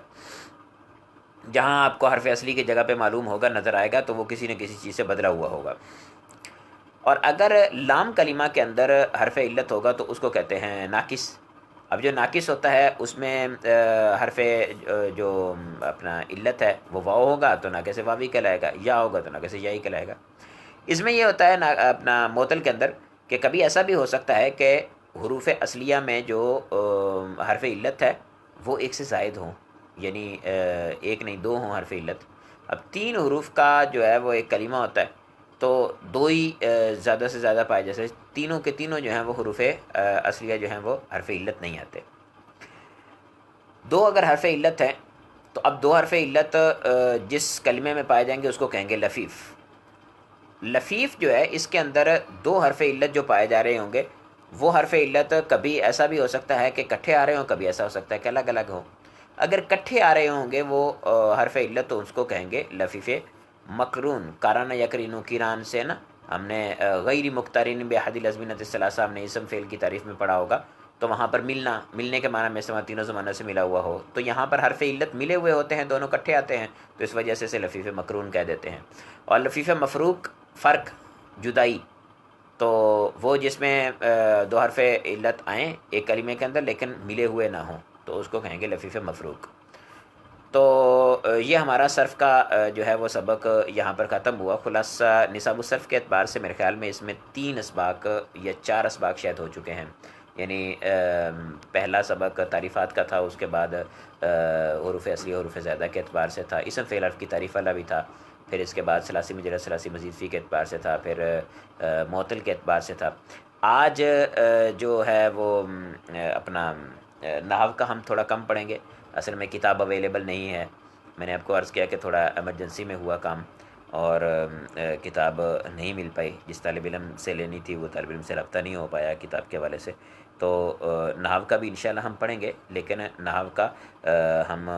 جہاں آپ کو حرف اصلی کی جگہ پہ معلوم ہوگا، نظر آئے گا، تو وہ کسی نہ کسی چیز سے بدلا ہوا ہوگا. اور اگر لام کلمہ کے اندر حرف علت ہوگا تو اس کو کہتے ہیں ناقص. اب جو ناقص ہوتا ہے اس میں حرف جو اپنا علت ہے وہ واو ہوگا تو ناقص واوی کہلائے گا، یا ہوگا تو ناقص یا ہی کہلائے گا. اس میں یہ ہوتا ہے اپنا معطل کے اندر کہ کبھی ایسا بھی ہو سکتا ہے کہ حروف اصلیہ میں جو حرف علت ہے وہ ایک سے زائد ہوں، یعنی ایک نہیں دو ہوں حرف علت. اب تین حروف کا جو ہے وہ ایک کلمہ ہوتا ہے تو دو ہی زیادہ سے زیادہ پائے، جیسے تینوں کے تینوں جو ہیں وہ حروف اصلیہ جو ہیں وہ حرف علت نہیں آتے. دو اگر حرف علت ہیں تو اب دو حرف علت جس کلمے میں پائے جائیں گے اس کو کہیں گے لفیف. لفیف جو ہے اس کے اندر دو حرف علت جو پائے جا رہے ہوں گے وہ حرف علت کبھی ایسا بھی ہو سکتا ہے کہ کٹھے آ رہے ہوں، کبھی ایسا ہو سکتا ہے کہ الگ الگ ہوں. اگر کٹھے آ رہے ہوں گے وہ حرف علت تو اس کو کہیں گے لفیف مقرون. کارانہ یقرینو کیران سے نا ہم نے غیر مقترن بحد الازمنۃ الثلاثہ ہم نے اسم فعل کی تعریف میں پڑھا ہوگا، تو وہاں پر ملنا، ملنے کے معنی میں سما تینوں زمانہ سے ملا ہوا ہو، تو یہاں پر حرف علت ملے ہوئے ہوتے ہیں، دونوں کٹھے آتے ہیں، تو اس وجہ سے اسے لفیف مقرون کہہ دیتے ہیں. اور لفیف مفروق فرق، جدائی، تو وہ جس میں دو حرف علت آئیں ایک کلمے کے اندر لیکن ملے ہوئے نہ ہوں تو اس کو کہیں گے لفیف مفروق. تو یہ ہمارا صرف کا جو ہے وہ سبق یہاں پر ختم ہوا. خلاصہ نصاب الصرف کے اعتبار سے میرے خیال میں اس میں 3 اسباق یا 4 اسباق شاید ہو چکے ہیں. یعنی پہلا سبق تعریفات کا تھا، اس کے بعد حروف اصلی حروف زائدہ کے اعتبار سے تھا، اسم فعل حرف کی تعریف والا بھی تھا، پھر اس کے بعد ثلاثی مجرد ثلاثی مزید فی کے اعتبار سے تھا، پھر معطل کے اعتبار سے تھا. آج جو ہے وہ اپنا نحو کا ہم تھوڑا کم پڑھیں گے. اصل میں کتاب اویلیبل نہیں ہے، میں نے آپ کو عرض کیا کہ تھوڑا ایمرجنسی میں ہوا کام اور کتاب نہیں مل پائی. جس طالب علم سے لینی تھی وہ طالب علم سے رابطہ نہیں ہو پایا کتاب کے حوالے سے. تو نحو کا بھی انشاءاللہ ہم پڑھیں گے، لیکن نحو کا ہم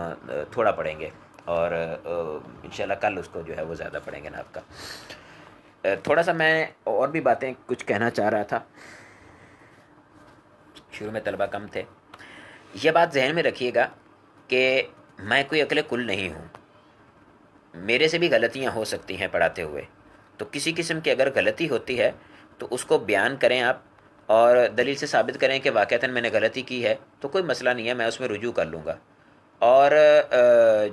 تھوڑا پڑھیں گے، اور انشاءاللہ کل اس کو جو ہے وہ زیادہ پڑھیں گے نحو کا. تھوڑا سا میں اور بھی باتیں کچھ کہنا چاہ رہا تھا. شروع میں طلبہ کم تھے، یہ بات ذہن میں رکھیے گا کہ میں کوئی عقل کل نہیں ہوں، میرے سے بھی غلطیاں ہو سکتی ہیں پڑھاتے ہوئے. تو کسی قسم کی اگر غلطی ہوتی ہے تو اس کو بیان کریں آپ، اور دلیل سے ثابت کریں کہ واقعتاً میں نے غلطی کی ہے، تو کوئی مسئلہ نہیں ہے، میں اس میں رجوع کر لوں گا. اور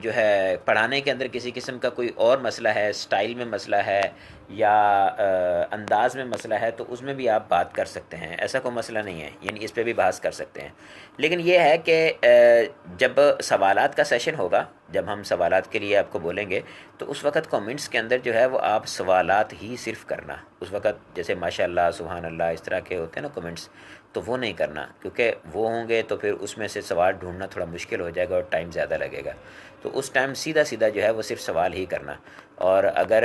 جو ہے پڑھانے کے اندر کسی قسم کا کوئی اور مسئلہ ہے، سٹائل میں مسئلہ ہے یا انداز میں مسئلہ ہے، تو اس میں بھی آپ بات کر سکتے ہیں، ایسا کوئی مسئلہ نہیں ہے، یعنی اس پہ بھی بحث کر سکتے ہیں. لیکن یہ ہے کہ جب سوالات کا سیشن ہوگا، جب ہم سوالات کے لیے آپ کو بولیں گے، تو اس وقت کومنٹس کے اندر جو ہے وہ آپ سوالات ہی صرف کرنا. اس وقت جیسے ماشاء اللہ، سبحان اللہ، اس طرح کے ہوتے ہیں نا کومنٹس، تو وہ نہیں کرنا، کیونکہ وہ ہوں گے تو پھر اس میں سے سوال ڈھونڈنا تھوڑا مشکل ہو جائے گا اور ٹائم زیادہ لگے گا. تو اس ٹائم سیدھا سیدھا جو ہے وہ صرف سوال ہی کرنا. اور اگر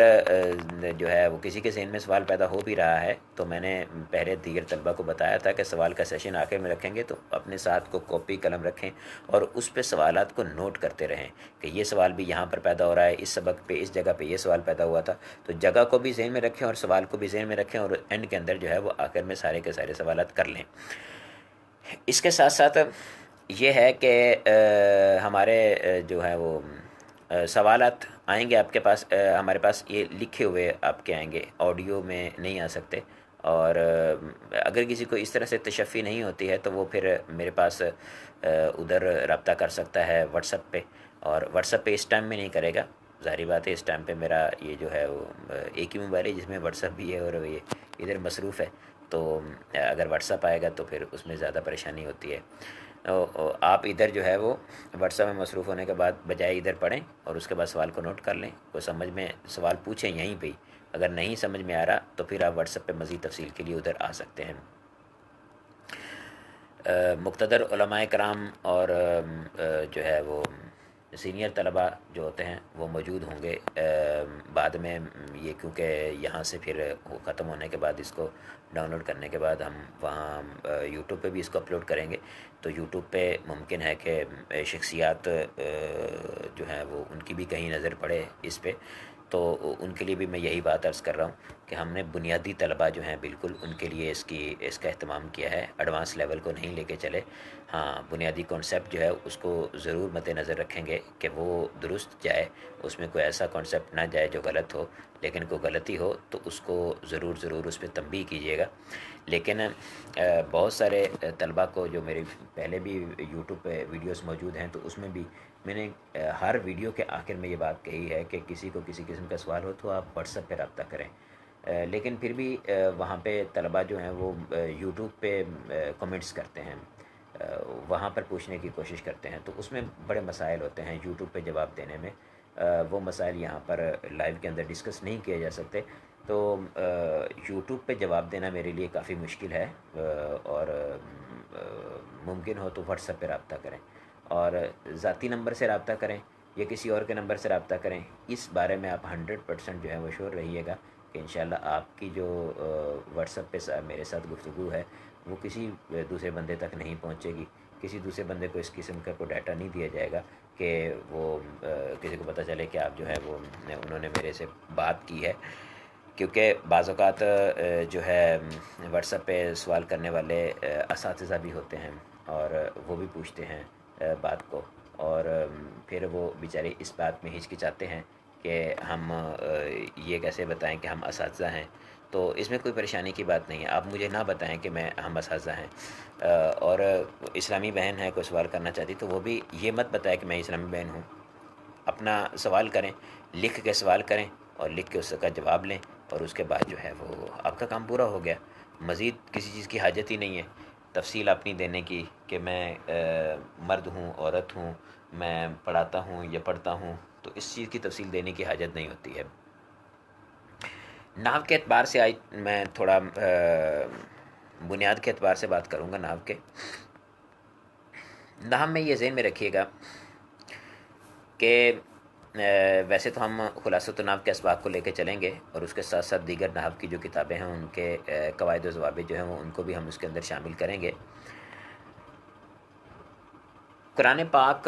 جو ہے وہ کسی کے ذہن میں سوال پیدا ہو بھی رہا ہے تو میں نے پہلے دیگر طلبہ کو بتایا تھا کہ سوال کا سیشن آخر میں رکھیں گے تو اپنے ساتھ کو کاپی قلم رکھیں اور اس پہ سوالات کو نوٹ کرتے رہیں کہ یہ سوال بھی یہاں پر پیدا ہو رہا ہے، اس سبق پہ اس جگہ پہ یہ سوال پیدا ہوا تھا. تو جگہ کو بھی ذہن میں رکھیں اور سوال کو بھی ذہن میں رکھیں، اور اینڈ کے اندر جو ہے وہ آخر میں سارے کے سارے سوالات کر لیں. اس کے ساتھ ساتھ یہ ہے کہ ہمارے جو ہے وہ سوالات آئیں گے آپ کے پاس، ہمارے پاس یہ لکھے ہوئے آپ کے آئیں گے، آڈیو میں نہیں آ سکتے. اور اگر کسی کو اس طرح سے تشفی نہیں ہوتی ہے تو وہ پھر میرے پاس ادھر رابطہ کر سکتا ہے واٹس ایپ پہ. اور واٹس ایپ پہ اس ٹائم میں نہیں کرے گا، ظاہری بات ہے اس ٹائم پہ میرا یہ جو ہے وہ ایک ہی موبائل ہے جس میں واٹس ایپ بھی ہے اور یہ ادھر مصروف ہے، تو اگر واٹس ایپ آئے گا تو پھر اس میں زیادہ پریشانی ہوتی ہے۔ آپ ادھر جو ہے وہ واٹس ایپ میں مصروف ہونے کے بعد بجائے ادھر پڑھیں اور اس کے بعد سوال کو نوٹ کر لیں، کوئی سمجھ میں سوال پوچھیں یہیں پہ ہی، اگر نہیں سمجھ میں آ رہا تو پھر آپ واٹس ایپ پہ مزید تفصیل کے لیے ادھر آ سکتے ہیں۔ مقتدر علماء کرام اور جو ہے وہ سینئر طلباء جو ہوتے ہیں وہ موجود ہوں گے بعد میں، یہ کیونکہ یہاں سے پھر ختم ہونے کے بعد اس کو ڈاؤن لوڈ کرنے کے بعد ہم وہاں یوٹیوب پہ بھی اس کو اپلوڈ کریں گے، تو یوٹیوب پہ ممکن ہے کہ شخصیات جو ہیں وہ ان کی بھی کہیں نظر پڑے اس پہ، تو ان کے لیے بھی میں یہی بات عرض کر رہا ہوں کہ ہم نے بنیادی طلباء جو ہیں بالکل ان کے لیے اس کا اہتمام کیا ہے، ایڈوانس لیول کو نہیں لے کے چلے۔ ہاں بنیادی کانسیپٹ جو ہے اس کو ضرور مد نظر رکھیں گے کہ وہ درست جائے، اس میں کوئی ایسا کانسیپٹ نہ جائے جو غلط ہو، لیکن کوئی غلطی ہو تو اس کو ضرور اس پہ تنبیہ کیجیے گا۔ لیکن بہت سارے طلباء کو جو میرے پہلے بھی یوٹیوب پہ ویڈیوز موجود ہیں تو اس میں بھی میں نے ہر ویڈیو کے آخر میں یہ بات کہی ہے کہ کسی کو کسی قسم کا سوال ہو تو آپ واٹس ایپ پہ رابطہ کریں، لیکن پھر بھی وہاں پہ طلباء جو ہیں وہ یوٹیوب پہ کمنٹس کرتے ہیں، وہاں پر پوچھنے کی کوشش کرتے ہیں، تو اس میں بڑے مسائل ہوتے ہیں یوٹیوب پہ جواب دینے میں، وہ مسائل یہاں پر لائیو کے اندر ڈسکس نہیں کیے جا سکتے، تو یوٹیوب پہ جواب دینا میرے لیے کافی مشکل ہے، اور ممکن ہو تو واٹس ایپ پہ رابطہ کریں، اور ذاتی نمبر سے رابطہ کریں یا کسی اور کے نمبر سے رابطہ کریں، اس بارے میں آپ 100% جو ہے وہ شور رہیے گا کہ انشاءاللہ آپ کی جو واٹس ایپ پہ میرے ساتھ گفتگو ہے وہ کسی دوسرے بندے تک نہیں پہنچے گی، کسی دوسرے بندے کو اس قسم کا کوئی ڈیٹا نہیں دیا جائے گا کہ وہ کسی کو پتہ چلے کہ آپ جو ہے وہ انہوں نے میرے سے بات کی ہے، کیونکہ بعض اوقات جو ہے واٹس ایپ پہ سوال کرنے والے اساتذہ بھی ہوتے ہیں اور وہ بھی پوچھتے ہیں بات کو، اور پھر وہ بیچارے اس بات میں ہچکچاتے ہیں کہ ہم یہ کیسے بتائیں کہ ہم اساتذہ ہیں، تو اس میں کوئی پریشانی کی بات نہیں ہے، آپ مجھے نہ بتائیں کہ ہم اساتذہ ہیں، اور اسلامی بہن ہے کوئی سوال کرنا چاہتی تو وہ بھی یہ مت بتائے کہ میں اسلامی بہن ہوں، اپنا سوال کریں، لکھ کے سوال کریں اور لکھ کے اس کا جواب لیں، اور اس کے بعد جو ہے وہ آپ کا کام پورا ہو گیا، مزید کسی چیز کی حاجت ہی نہیں ہے تفصیل اپنی دینے کی کہ میں مرد ہوں عورت ہوں، میں پڑھاتا ہوں یا پڑھتا ہوں، تو اس چیز کی تفصیل دینے کی حاجت نہیں ہوتی ہے۔ نحو کے اعتبار سے میں تھوڑا بنیاد کے اعتبار سے بات کروں گا نحو کے۔ نحو میں یہ ذہن میں رکھیے گا کہ ویسے تو ہم خلاصۃ النحو کے اسباق کو لے کے چلیں گے اور اس کے ساتھ ساتھ دیگر نحو کی جو کتابیں ہیں ان کے قواعد و ضوابط جو ہیں وہ ان کو بھی ہم اس کے اندر شامل کریں گے۔ قرآن پاک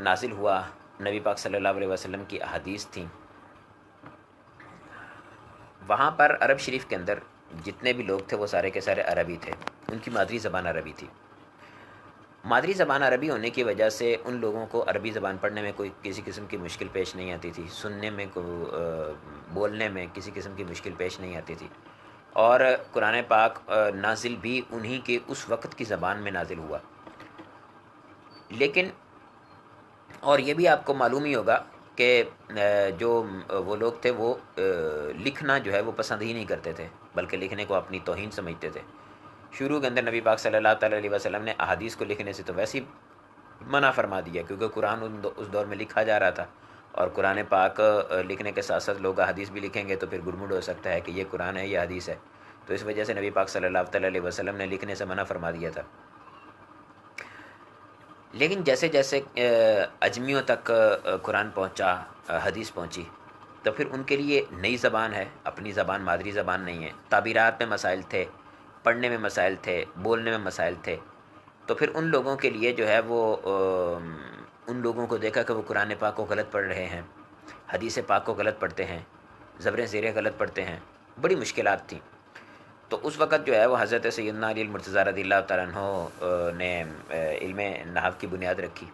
نازل ہوا، نبی پاک صلی اللہ علیہ وسلم کی احادیث تھیں، وہاں پر عرب شریف کے اندر جتنے بھی لوگ تھے وہ سارے کے سارے عربی تھے، ان کی مادری زبان عربی تھی۔ مادری زبان عربی ہونے کی وجہ سے ان لوگوں کو عربی زبان پڑھنے میں کوئی کسی قسم کی مشکل پیش نہیں آتی تھی، سننے میں بولنے میں کسی قسم کی مشکل پیش نہیں آتی تھی، اور قرآن پاک نازل بھی انہی کے اس وقت کی زبان میں نازل ہوا۔ لیکن اور یہ بھی آپ کو معلوم ہی ہوگا کہ جو وہ لوگ تھے وہ لکھنا جو ہے وہ پسند ہی نہیں کرتے تھے، بلکہ لکھنے کو اپنی توہین سمجھتے تھے۔ شروع کے اندر نبی پاک صلی اللہ تعالیٰ علیہ وسلم نے احادیث کو لکھنے سے تو ویسے ہی منع فرما دیا، کیونکہ قرآن اس دور میں لکھا جا رہا تھا، اور قرآن پاک لکھنے کے ساتھ ساتھ لوگ احادیث بھی لکھیں گے تو پھر گڑمڑ ہو سکتا ہے کہ یہ قرآن ہے یہ حدیث ہے، تو اس وجہ سے نبی پاک صلی اللہ تعالیٰ علیہ وسلم نے لکھنے سے منع فرما دیا تھا۔ لیکن جیسے جیسے اجمیوں تک قرآن پہنچا، حدیث پہنچی، تو پھر ان کے لیے نئی زبان ہے، اپنی زبان مادری زبان نہیں ہے، تعبیرات میں مسائل تھے، پڑھنے میں مسائل تھے، بولنے میں مسائل تھے، تو پھر ان لوگوں کے لیے جو ہے وہ ان لوگوں کو دیکھا کہ وہ قرآن پاک کو غلط پڑھ رہے ہیں، حدیث پاک کو غلط پڑھتے ہیں، زبریں زیریں غلط پڑھتے ہیں، بڑی مشکلات تھیں۔ تو اس وقت جو ہے وہ حضرت سیدنا علی المرتضیٰ رضی اللہ تعالیٰ عنہ نے علم نحو کی بنیاد رکھی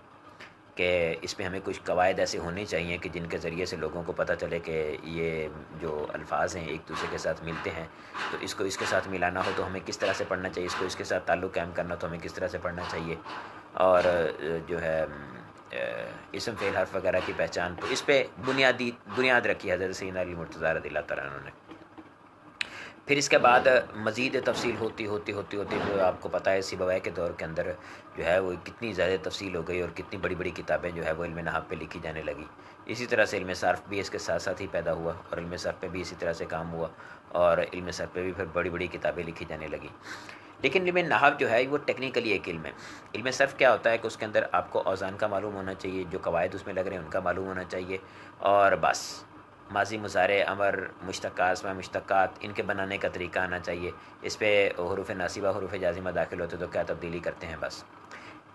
کہ اس میں ہمیں کچھ قواعد ایسے ہونے چاہیے کہ جن کے ذریعے سے لوگوں کو پتہ چلے کہ یہ جو الفاظ ہیں ایک دوسرے کے ساتھ ملتے ہیں، تو اس کو اس کے ساتھ ملانا ہو تو ہمیں کس طرح سے پڑھنا چاہیے، اس کو اس کے ساتھ تعلق قائم کرنا تو ہمیں کس طرح سے پڑھنا چاہیے، اور جو ہے اسم فعل حرف وغیرہ کی پہچان، تو اس پہ بنیاد رکھی حضرت سیدنا علی مرتضیٰ رضی اللہ تعالیٰ عنہ نے۔ پھر اس کے بعد مزید تفصیل ہوتی جو آپ کو پتہ ہے سیبویہ کے دور کے اندر جو ہے وہ کتنی زیادہ تفصیل ہو گئی اور کتنی بڑی بڑی کتابیں جو ہے وہ علم نحو پہ لکھی جانے لگی۔ اسی طرح سے علم صرف بھی اس کے ساتھ ساتھ ہی پیدا ہوا، اور علم صرف پہ بھی اسی طرح سے کام ہوا، اور علم صرف پہ بھی پھر بڑی بڑی کتابیں لکھی جانے لگیں۔ لیکن علم نحو جو ہے وہ ٹیکنیکلی ایک علم ہے۔ علم صرف کیا ہوتا ہے کہ اس کے اندر آپ کو اوزان کا معلوم ہونا چاہیے، جو قواعد اس میں لگ رہے ہیں ان کا معلوم ہونا چاہیے، اور بس ماضی مضارع امر مشتقات اسماء مشتقات ان کے بنانے کا طریقہ آنا چاہیے۔ اس پہ حروف ناصبہ حروف جازمہ داخل ہوتے تو کیا تبدیلی کرتے ہیں، بس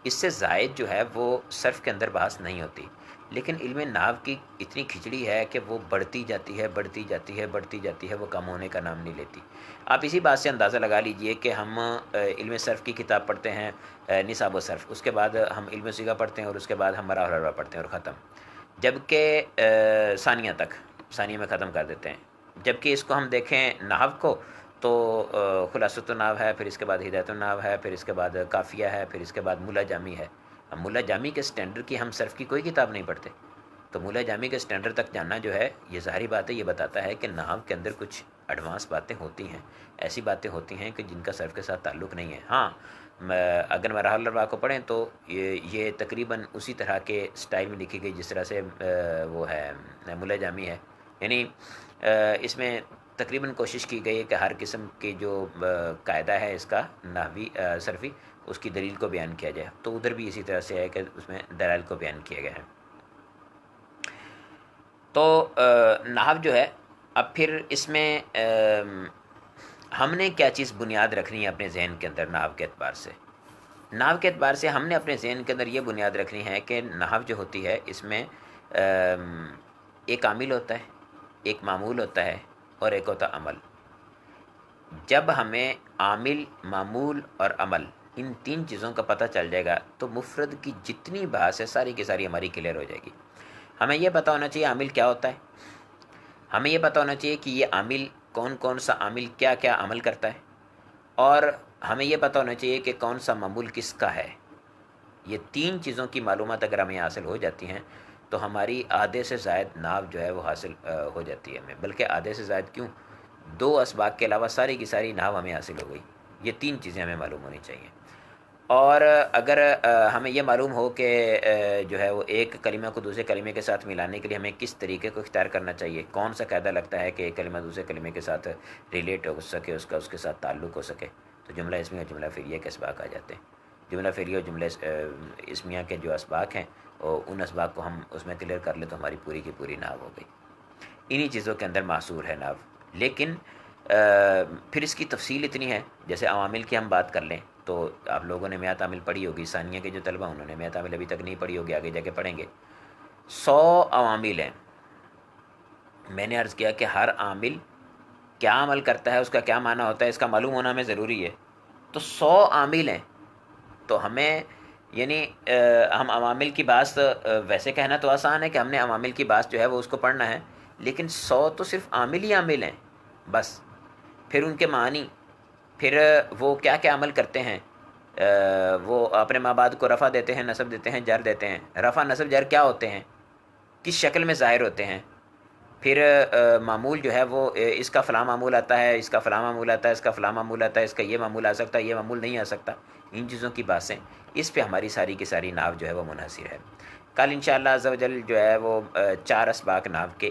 اس سے زائد جو ہے وہ صرف کے اندر بحث نہیں ہوتی۔ لیکن علم نحو کی اتنی کھچڑی ہے کہ وہ بڑھتی جاتی ہے، وہ کم ہونے کا نام نہیں لیتی۔ آپ اسی بات سے اندازہ لگا لیجئے کہ ہم علم صرف کی کتاب پڑھتے ہیں، نصاب و صرف، اس کے بعد ہم علم صیغہ پڑھتے ہیں، اور اس کے بعد ہم مراحل الاربعہ پڑھتے ہیں اور ختم، جبکہ ثانیہ میں ختم کر دیتے ہیں۔ جبکہ اس کو ہم دیکھیں نحو کو تو خلاصۃ النحو ہے، پھر اس کے بعد ہدایۃ النحو ہے، پھر اس کے بعد کافیہ ہے، پھر اس کے بعد ملا جامی ہے۔ اب ملا جامی کے سٹینڈرڈ کی ہم صرف کی کوئی کتاب نہیں پڑھتے، تو ملا جامی کے سٹینڈرڈ تک جاننا جو ہے یہ ظاہری بات ہے، یہ بتاتا ہے کہ نحو کے اندر کچھ ایڈوانس باتیں ہوتی ہیں، ایسی باتیں ہوتی ہیں کہ جن کا صرف کے ساتھ تعلق نہیں ہے۔ ہاں اگر مراحل الاربعہ کو پڑھیں تو یہ تقریباً اسی طرح کے سٹائل میں لکھی گئی جس طرح سے وہ ہے ملا جامی ہے، یعنی اس میں تقریباً کوشش کی گئی ہے کہ ہر قسم کی جو قاعدہ ہے اس کا نحوی صرفی، اس کی دلیل کو بیان کیا جائے، تو ادھر بھی اسی طرح سے ہے کہ اس میں دلائل کو بیان کیا گیا ہے۔ تو نحو جو ہے، اب پھر اس میں ہم نے کیا چیز بنیاد رکھنی ہے اپنے ذہن کے اندر نحو کے اعتبار سے؟ نحو کے اعتبار سے ہم نے اپنے ذہن کے اندر یہ بنیاد رکھنی ہے کہ نحو جو ہوتی ہے اس میں ایک عامل ہوتا ہے، ایک معمول ہوتا ہے، اور ایک ہوتا عمل۔ جب ہمیں عامل، معمول اور عمل ان تین چیزوں کا پتہ چل جائے گا تو مفرد کی جتنی بحث ہے ساری کی ساری ہماری کلیئر ہو جائے گی۔ ہمیں یہ پتہ ہونا چاہیے عامل کیا ہوتا ہے، ہمیں یہ پتہ ہونا چاہیے کہ یہ عامل کون سا عامل کیا کیا عمل کرتا ہے، اور ہمیں یہ پتہ ہونا چاہیے کہ کون سا معمول کس کا ہے۔ یہ تین چیزوں کی معلومات اگر ہمیں حاصل ہو جاتی ہیں تو ہماری آدھے سے زائد نحو جو ہے وہ حاصل ہو جاتی ہے ہمیں، بلکہ آدھے سے زائد کیوں، 2 اسباق کے علاوہ ساری کی ساری نحو ہمیں حاصل ہو گئی۔ یہ تین چیزیں ہمیں معلوم ہونی چاہیے۔ اور اگر ہمیں یہ معلوم ہو کہ جو ہے وہ ایک کلمہ کو دوسرے کلمے کے ساتھ ملانے کے لیے ہمیں کس طریقے کو اختیار کرنا چاہیے، کون سا قاعدہ لگتا ہے کہ ایک کلمہ دوسرے کلمے کے ساتھ ریلیٹ ہو سکے، اس کے ساتھ تعلق ہو سکے، تو جملہ اسمیہ اور جملہ فعلیہ کے اسباق آ جاتے ہیں۔ جملہ فعلیہ اور جملہ اسمیہ کے جو اسباق ہیں اور ان اسباق کو ہم اس میں کلیئر کر لیں تو ہماری پوری کی پوری نحو ہو گئی۔ انہی چیزوں کے اندر محصور ہے نحو۔ لیکن پھر اس کی تفصیل اتنی ہے، جیسے عوامل کی ہم بات کر لیں تو آپ لوگوں نے میات عامل پڑھی ہوگی، ثانیہ کے جو طلبہ انہوں نے میات عامل ابھی تک نہیں پڑھی ہوگی، آگے جا کے پڑھیں گے۔ 100 عوامل ہیں، میں نے عرض کیا کہ ہر عامل کیا عمل کرتا ہے، اس کا کیا معنی ہوتا ہے، اس کا معلوم ہونا ہمیں ضروری ہے۔ تو 100 عامل ہیں، تو ہمیں یعنی ہم عوامل کی بات ویسے کہنا تو آسان ہے کہ ہم نے عوامل کی بات جو ہے وہ اس کو پڑھنا ہے، لیکن 100 تو صرف عامل ہی عامل ہیں بس۔ پھر ان کے معنی، پھر وہ کیا کیا عمل کرتے ہیں، وہ اپنے ماں باپ کو رفع دیتے ہیں، نصب دیتے ہیں، جر دیتے ہیں۔ رفع نصب جر کیا ہوتے ہیں، کس شکل میں ظاہر ہوتے ہیں۔ پھر معمول جو ہے وہ اس کا فلاں معمول آتا ہے، اس کا فلاں معمول آتا ہے، اس کا فلاں معمول آتا ہے، اس کا یہ معمول آ سکتا ہے، یہ معمول نہیں آ سکتا۔ ان چیزوں کی باتیں، اس پہ ہماری ساری کی ساری نحو جو ہے وہ منحصر ہے۔ کل انشاءاللہ عز و جل جو ہے وہ 4 اسباق نحو کے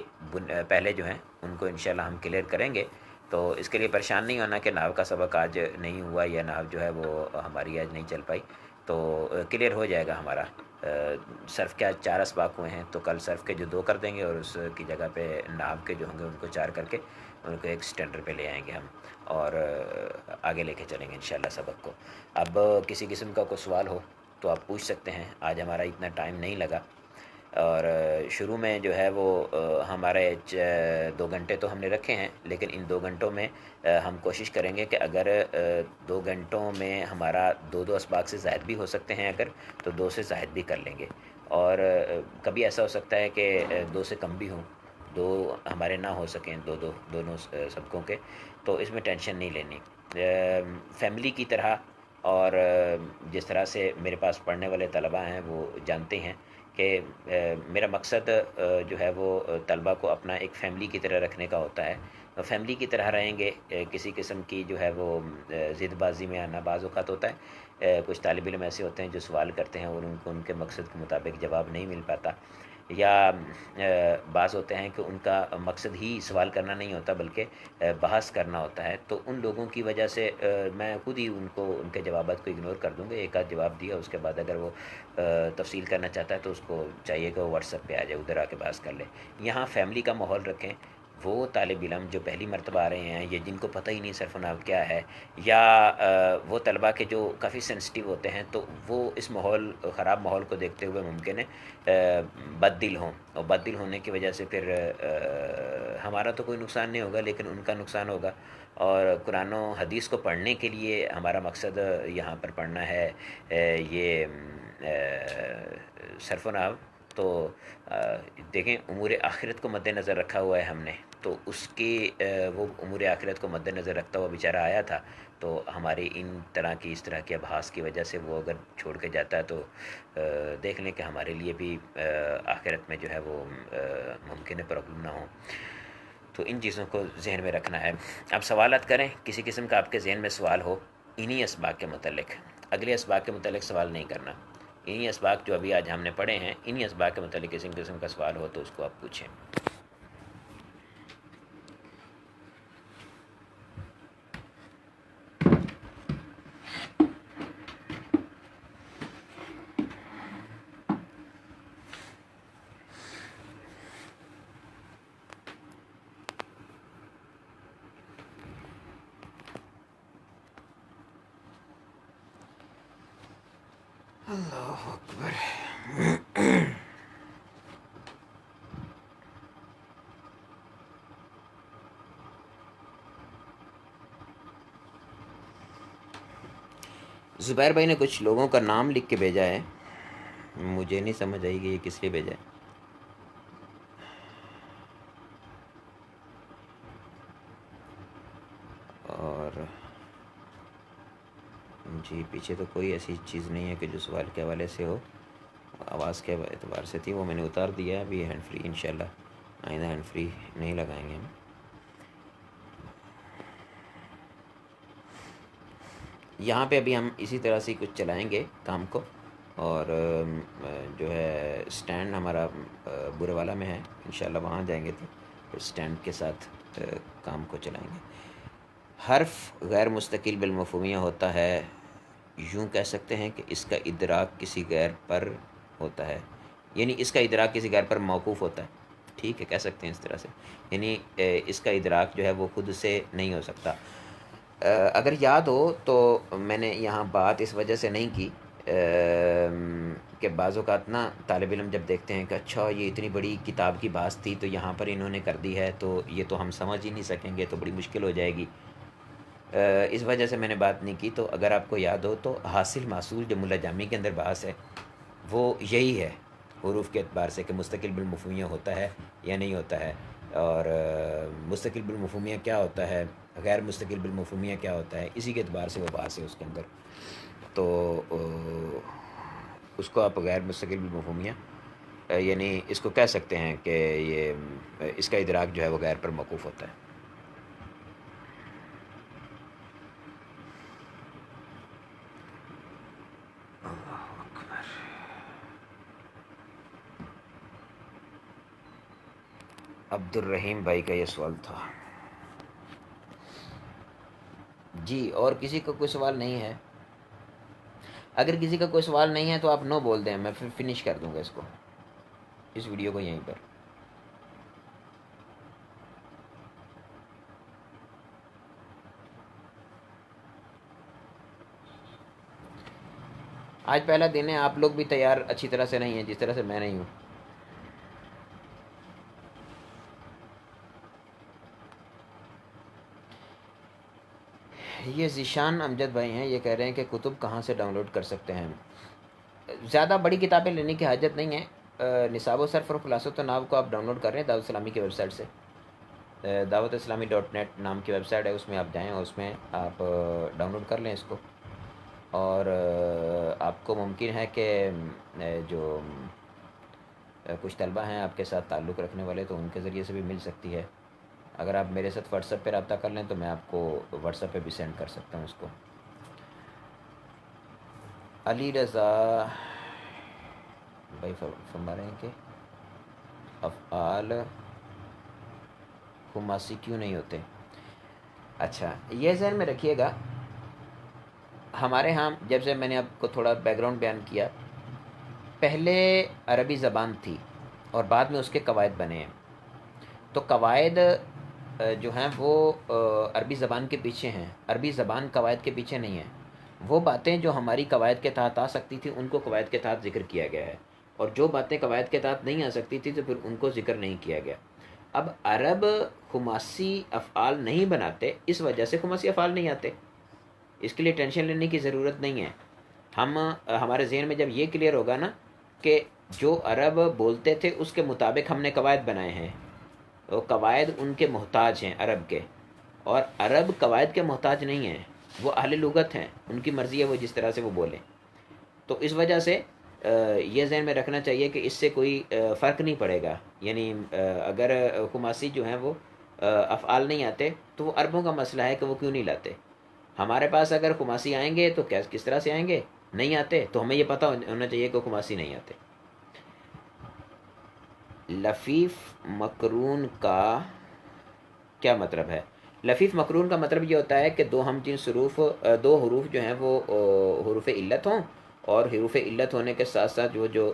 پہلے جو ہیں ان کو انشاءاللہ ہم کلیئر کریں گے۔ تو اس کے لیے پریشان نہیں ہونا کہ نحو کا سبق آج نہیں ہوا یا نحو جو ہے وہ ہماری آج نہیں چل پائی، تو کلیئر ہو جائے گا ہمارا۔ صرف کیا 4 اسباق ہوئے ہیں، تو کل صرف کے جو 2 کر دیں گے اور اس کی جگہ پہ نحو کے جو ہوں گے ان کو 4 کر کے ان کو ایک سٹینڈرڈ پہ لے آئیں گے ہم، اور آگے لے کے چلیں گے انشاءاللہ سبق کو۔ اب کسی قسم کا کوئی سوال ہو تو آپ پوچھ سکتے ہیں، آج ہمارا اتنا ٹائم نہیں لگا، اور شروع میں جو ہے وہ ہمارے 2 گھنٹے تو ہم نے رکھے ہیں، لیکن ان 2 گھنٹوں میں ہم کوشش کریں گے کہ اگر 2 گھنٹوں میں ہمارا 2 اسباق سے زائد بھی ہو سکتے ہیں اگر، تو 2 سے زائد بھی کر لیں گے، اور کبھی ایسا ہو سکتا ہے کہ 2 سے کم بھی ہوں، 2 ہمارے نہ ہو سکیں دونوں سبقوں کے، تو اس میں ٹینشن نہیں لینی۔ فیملی کی طرح اور جس طرح سے میرے پاس پڑھنے والے طلباء ہیں وہ جانتے ہیں کہ میرا مقصد جو ہے وہ طلبہ کو اپنا ایک فیملی کی طرح رکھنے کا ہوتا ہے. فیملی کی طرح رہیں گے. کسی قسم کی جو ہے وہ ضد بازی میں آنا بعض اوقات ہوتا ہے. کچھ طالب علم ایسے ہوتے ہیں جو سوال کرتے ہیں اور ان کو ان کے مقصد کے مطابق جواب نہیں مل پاتا, یا بعض ہوتے ہیں کہ ان کا مقصد ہی سوال کرنا نہیں ہوتا بلکہ بحث کرنا ہوتا ہے. تو ان لوگوں کی وجہ سے میں خود ہی ان کو ان کے جوابات کو اگنور کر دوں گا. ایک آدھ جواب دیا, اس کے بعد اگر وہ تفصیل کرنا چاہتا ہے تو اس کو چاہیے کہ وہ واٹس ایپ پہ آ جائے, ادھر آ کے بحث کر لے. یہاں فیملی کا ماحول رکھیں. وہ طالب علم جو پہلی مرتبہ آ رہے ہیں یا جن کو پتہ ہی نہیں صرف نحو کیا ہے, یا وہ طلباء کے جو کافی سینسٹیو ہوتے ہیں, تو وہ اس ماحول خراب ماحول کو دیکھتے ہوئے ممکن ہے بد دل ہوں, اور بد دل ہونے کی وجہ سے پھر ہمارا تو کوئی نقصان نہیں ہوگا لیکن ان کا نقصان ہوگا. اور قرآن و حدیث کو پڑھنے کے لیے ہمارا مقصد یہاں پر پڑھنا ہے یہ صرف و نحو. تو دیکھیں امور آخرت کو مد نظر رکھا ہوا ہے ہم نے, تو اس کی وہ امور آخرت کو مد نظر رکھتا ہوا بیچارہ آیا تھا. تو ہماری ان طرح کی اس طرح کے ابحاث کی وجہ سے وہ اگر چھوڑ کے جاتا ہے تو دیکھ لیں کہ ہمارے لیے بھی آخرت میں جو ہے وہ ممکن ہے پرابلم نہ ہو. تو ان چیزوں کو ذہن میں رکھنا ہے. اب سوالات کریں, کسی قسم کا آپ کے ذہن میں سوال ہو انہی اسباق کے متعلق, اگلے اسباق کے متعلق سوال نہیں کرنا. انہی اسباق جو ابھی آج ہم نے پڑھے ہیں, انہی اسباق کے متعلق کسی قسم کا سوال ہو تو اس کو آپ پوچھیں. اللہ اکبر. زبیر بھائی نے کچھ لوگوں کا نام لکھ کے بھیجا ہے, مجھے نہیں سمجھ آئی کہ یہ کس لیے بھیجا ہے. اور جی پیچھے تو کوئی ایسی چیز نہیں ہے کہ جو سوال کے حوالے سے ہو. آواز کے اعتبار سے تھی, وہ میں نے اتار دیا ہے. ابھی ہینڈ فری انشاءاللہ آئندہ ہینڈ فری نہیں لگائیں گے ہم. یہاں پہ ابھی ہم اسی طرح سے کچھ چلائیں گے کام کو, اور جو ہے اسٹینڈ ہمارا برے والا میں ہے, انشاءاللہ وہاں جائیں گے تو پھر اسٹینڈ کے ساتھ کام کو چلائیں گے. حرف غیر مستقل بالمفہومیہ ہوتا ہے, یوں کہہ سکتے ہیں کہ اس کا ادراک کسی غیر پر ہوتا ہے, یعنی اس کا ادراک کسی غیر پر موقوف ہوتا ہے. ٹھیک ہے, کہہ سکتے ہیں اس طرح سے, یعنی اس کا ادراک جو ہے وہ خود سے نہیں ہو سکتا. اگر یاد ہو تو میں نے یہاں بات اس وجہ سے نہیں کی کہ بعض اوقات نا طالب علم جب دیکھتے ہیں کہ اچھا یہ اتنی بڑی کتاب کی بحث تھی تو یہاں پر انہوں نے کر دی ہے, تو یہ تو ہم سمجھ ہی نہیں سکیں گے, تو بڑی مشکل ہو جائے گی. اس وجہ سے میں نے بات نہیں کی. تو اگر آپ کو یاد ہو تو حاصل محصول جو ملا جامی کے اندر بحث ہے وہ یہی ہے حروف کے اعتبار سے, کہ مستقل بالمفہومیہ ہوتا ہے یا نہیں ہوتا ہے, اور مستقل بالمفہومیہ کیا ہوتا ہے, غیر مستقل بالمفہومیہ کیا ہوتا ہے, اسی کے اعتبار سے وہ بحث ہے اس کے اندر. تو اس کو آپ غیر مستقل بالمفہومیہ یعنی اس کو کہہ سکتے ہیں کہ یہ اس کا ادراک جو ہے وہ غیر پر موقوف ہوتا ہے. عبد الرحیم بھائی کا یہ سوال تھا. جی اور کسی کا کوئی سوال نہیں ہے؟ اگر کسی کا کوئی سوال نہیں ہے تو آپ نو بول دیں, میں پھر فنش کر دوں گا اس کو, اس ویڈیو کو یہیں پر. آج پہلا دن ہے, آپ لوگ بھی تیار اچھی طرح سے نہیں ہیں جس طرح سے میں نہیں ہوں. یہ ذیشان امجد بھائی ہیں, یہ کہہ رہے ہیں کہ کتب کہاں سے ڈاؤن لوڈ کر سکتے ہیں. زیادہ بڑی کتابیں لینے کی حاجت نہیں ہے. نصاب و صرف اور خلاصۃ النحو کو آپ ڈاؤن لوڈ کر رہے ہیں دعوت اسلامی کی ویب سائٹ سے. دعوت اسلامی .net نام کی ویب سائٹ ہے, اس میں آپ جائیں اور اس میں آپ ڈاؤن لوڈ کر لیں اس کو. اور آپ کو ممکن ہے کہ جو کچھ طلبہ ہیں آپ کے ساتھ تعلق رکھنے والے، تو ان کے ذریعے سے بھی مل سکتی ہے. اگر آپ میرے ساتھ واٹس ایپ پہ رابطہ کر لیں تو میں آپ کو واٹس ایپ پہ بھی سینڈ کر سکتا ہوں اس کو. علی رضا بھائی فرما رہے ہیں کہ افعال خماسی کیوں نہیں ہوتے. اچھا، یہ ذہن میں رکھیے گا، ہمارے ہاں جب سے میں نے آپ کو تھوڑا بیک گراؤنڈ بیان کیا، پہلے عربی زبان تھی اور بعد میں اس کے قواعد بنے ہیں. تو قواعد جو ہیں وہ عربی زبان کے پیچھے ہیں، عربی زبان قواعد کے پیچھے نہیں ہے. وہ باتیں جو ہماری قواعد کے تحت آ سکتی تھی ان کو قواعد کے تحت ذکر کیا گیا ہے، اور جو باتیں قواعد کے تحت نہیں آ سکتی تھی تو پھر ان کو ذکر نہیں کیا گیا. اب عرب خماسی افعال نہیں بناتے، اس وجہ سے خماسی افعال نہیں آتے. اس کے لیے ٹینشن لینے کی ضرورت نہیں ہے. ہمارے ذہن میں جب یہ کلیئر ہوگا نا کہ جو عرب بولتے تھے اس کے مطابق ہم نے قواعد بنائے ہیں، وہ قواعد ان کے محتاج ہیں عرب کے، اور عرب قواعد کے محتاج نہیں ہیں، وہ اہل لغت ہیں، ان کی مرضی ہے وہ جس طرح سے وہ بولیں. تو اس وجہ سے یہ ذہن میں رکھنا چاہیے کہ اس سے کوئی فرق نہیں پڑے گا. یعنی اگر خماسی جو ہیں وہ افعال نہیں آتے تو وہ عربوں کا مسئلہ ہے کہ وہ کیوں نہیں لاتے. ہمارے پاس اگر خماسی آئیں گے تو کس طرح سے آئیں گے، نہیں آتے تو ہمیں یہ پتہ ہونا چاہیے کہ خماسی نہیں آتے. لفیف مقرون کا کیا مطلب ہے؟ لفیف مقرون کا مطلب یہ ہوتا ہے کہ دو ہم جنس حروف، دو حروف جو ہیں وہ حروف علت ہوں، اور حروف علت ہونے کے ساتھ ساتھ جو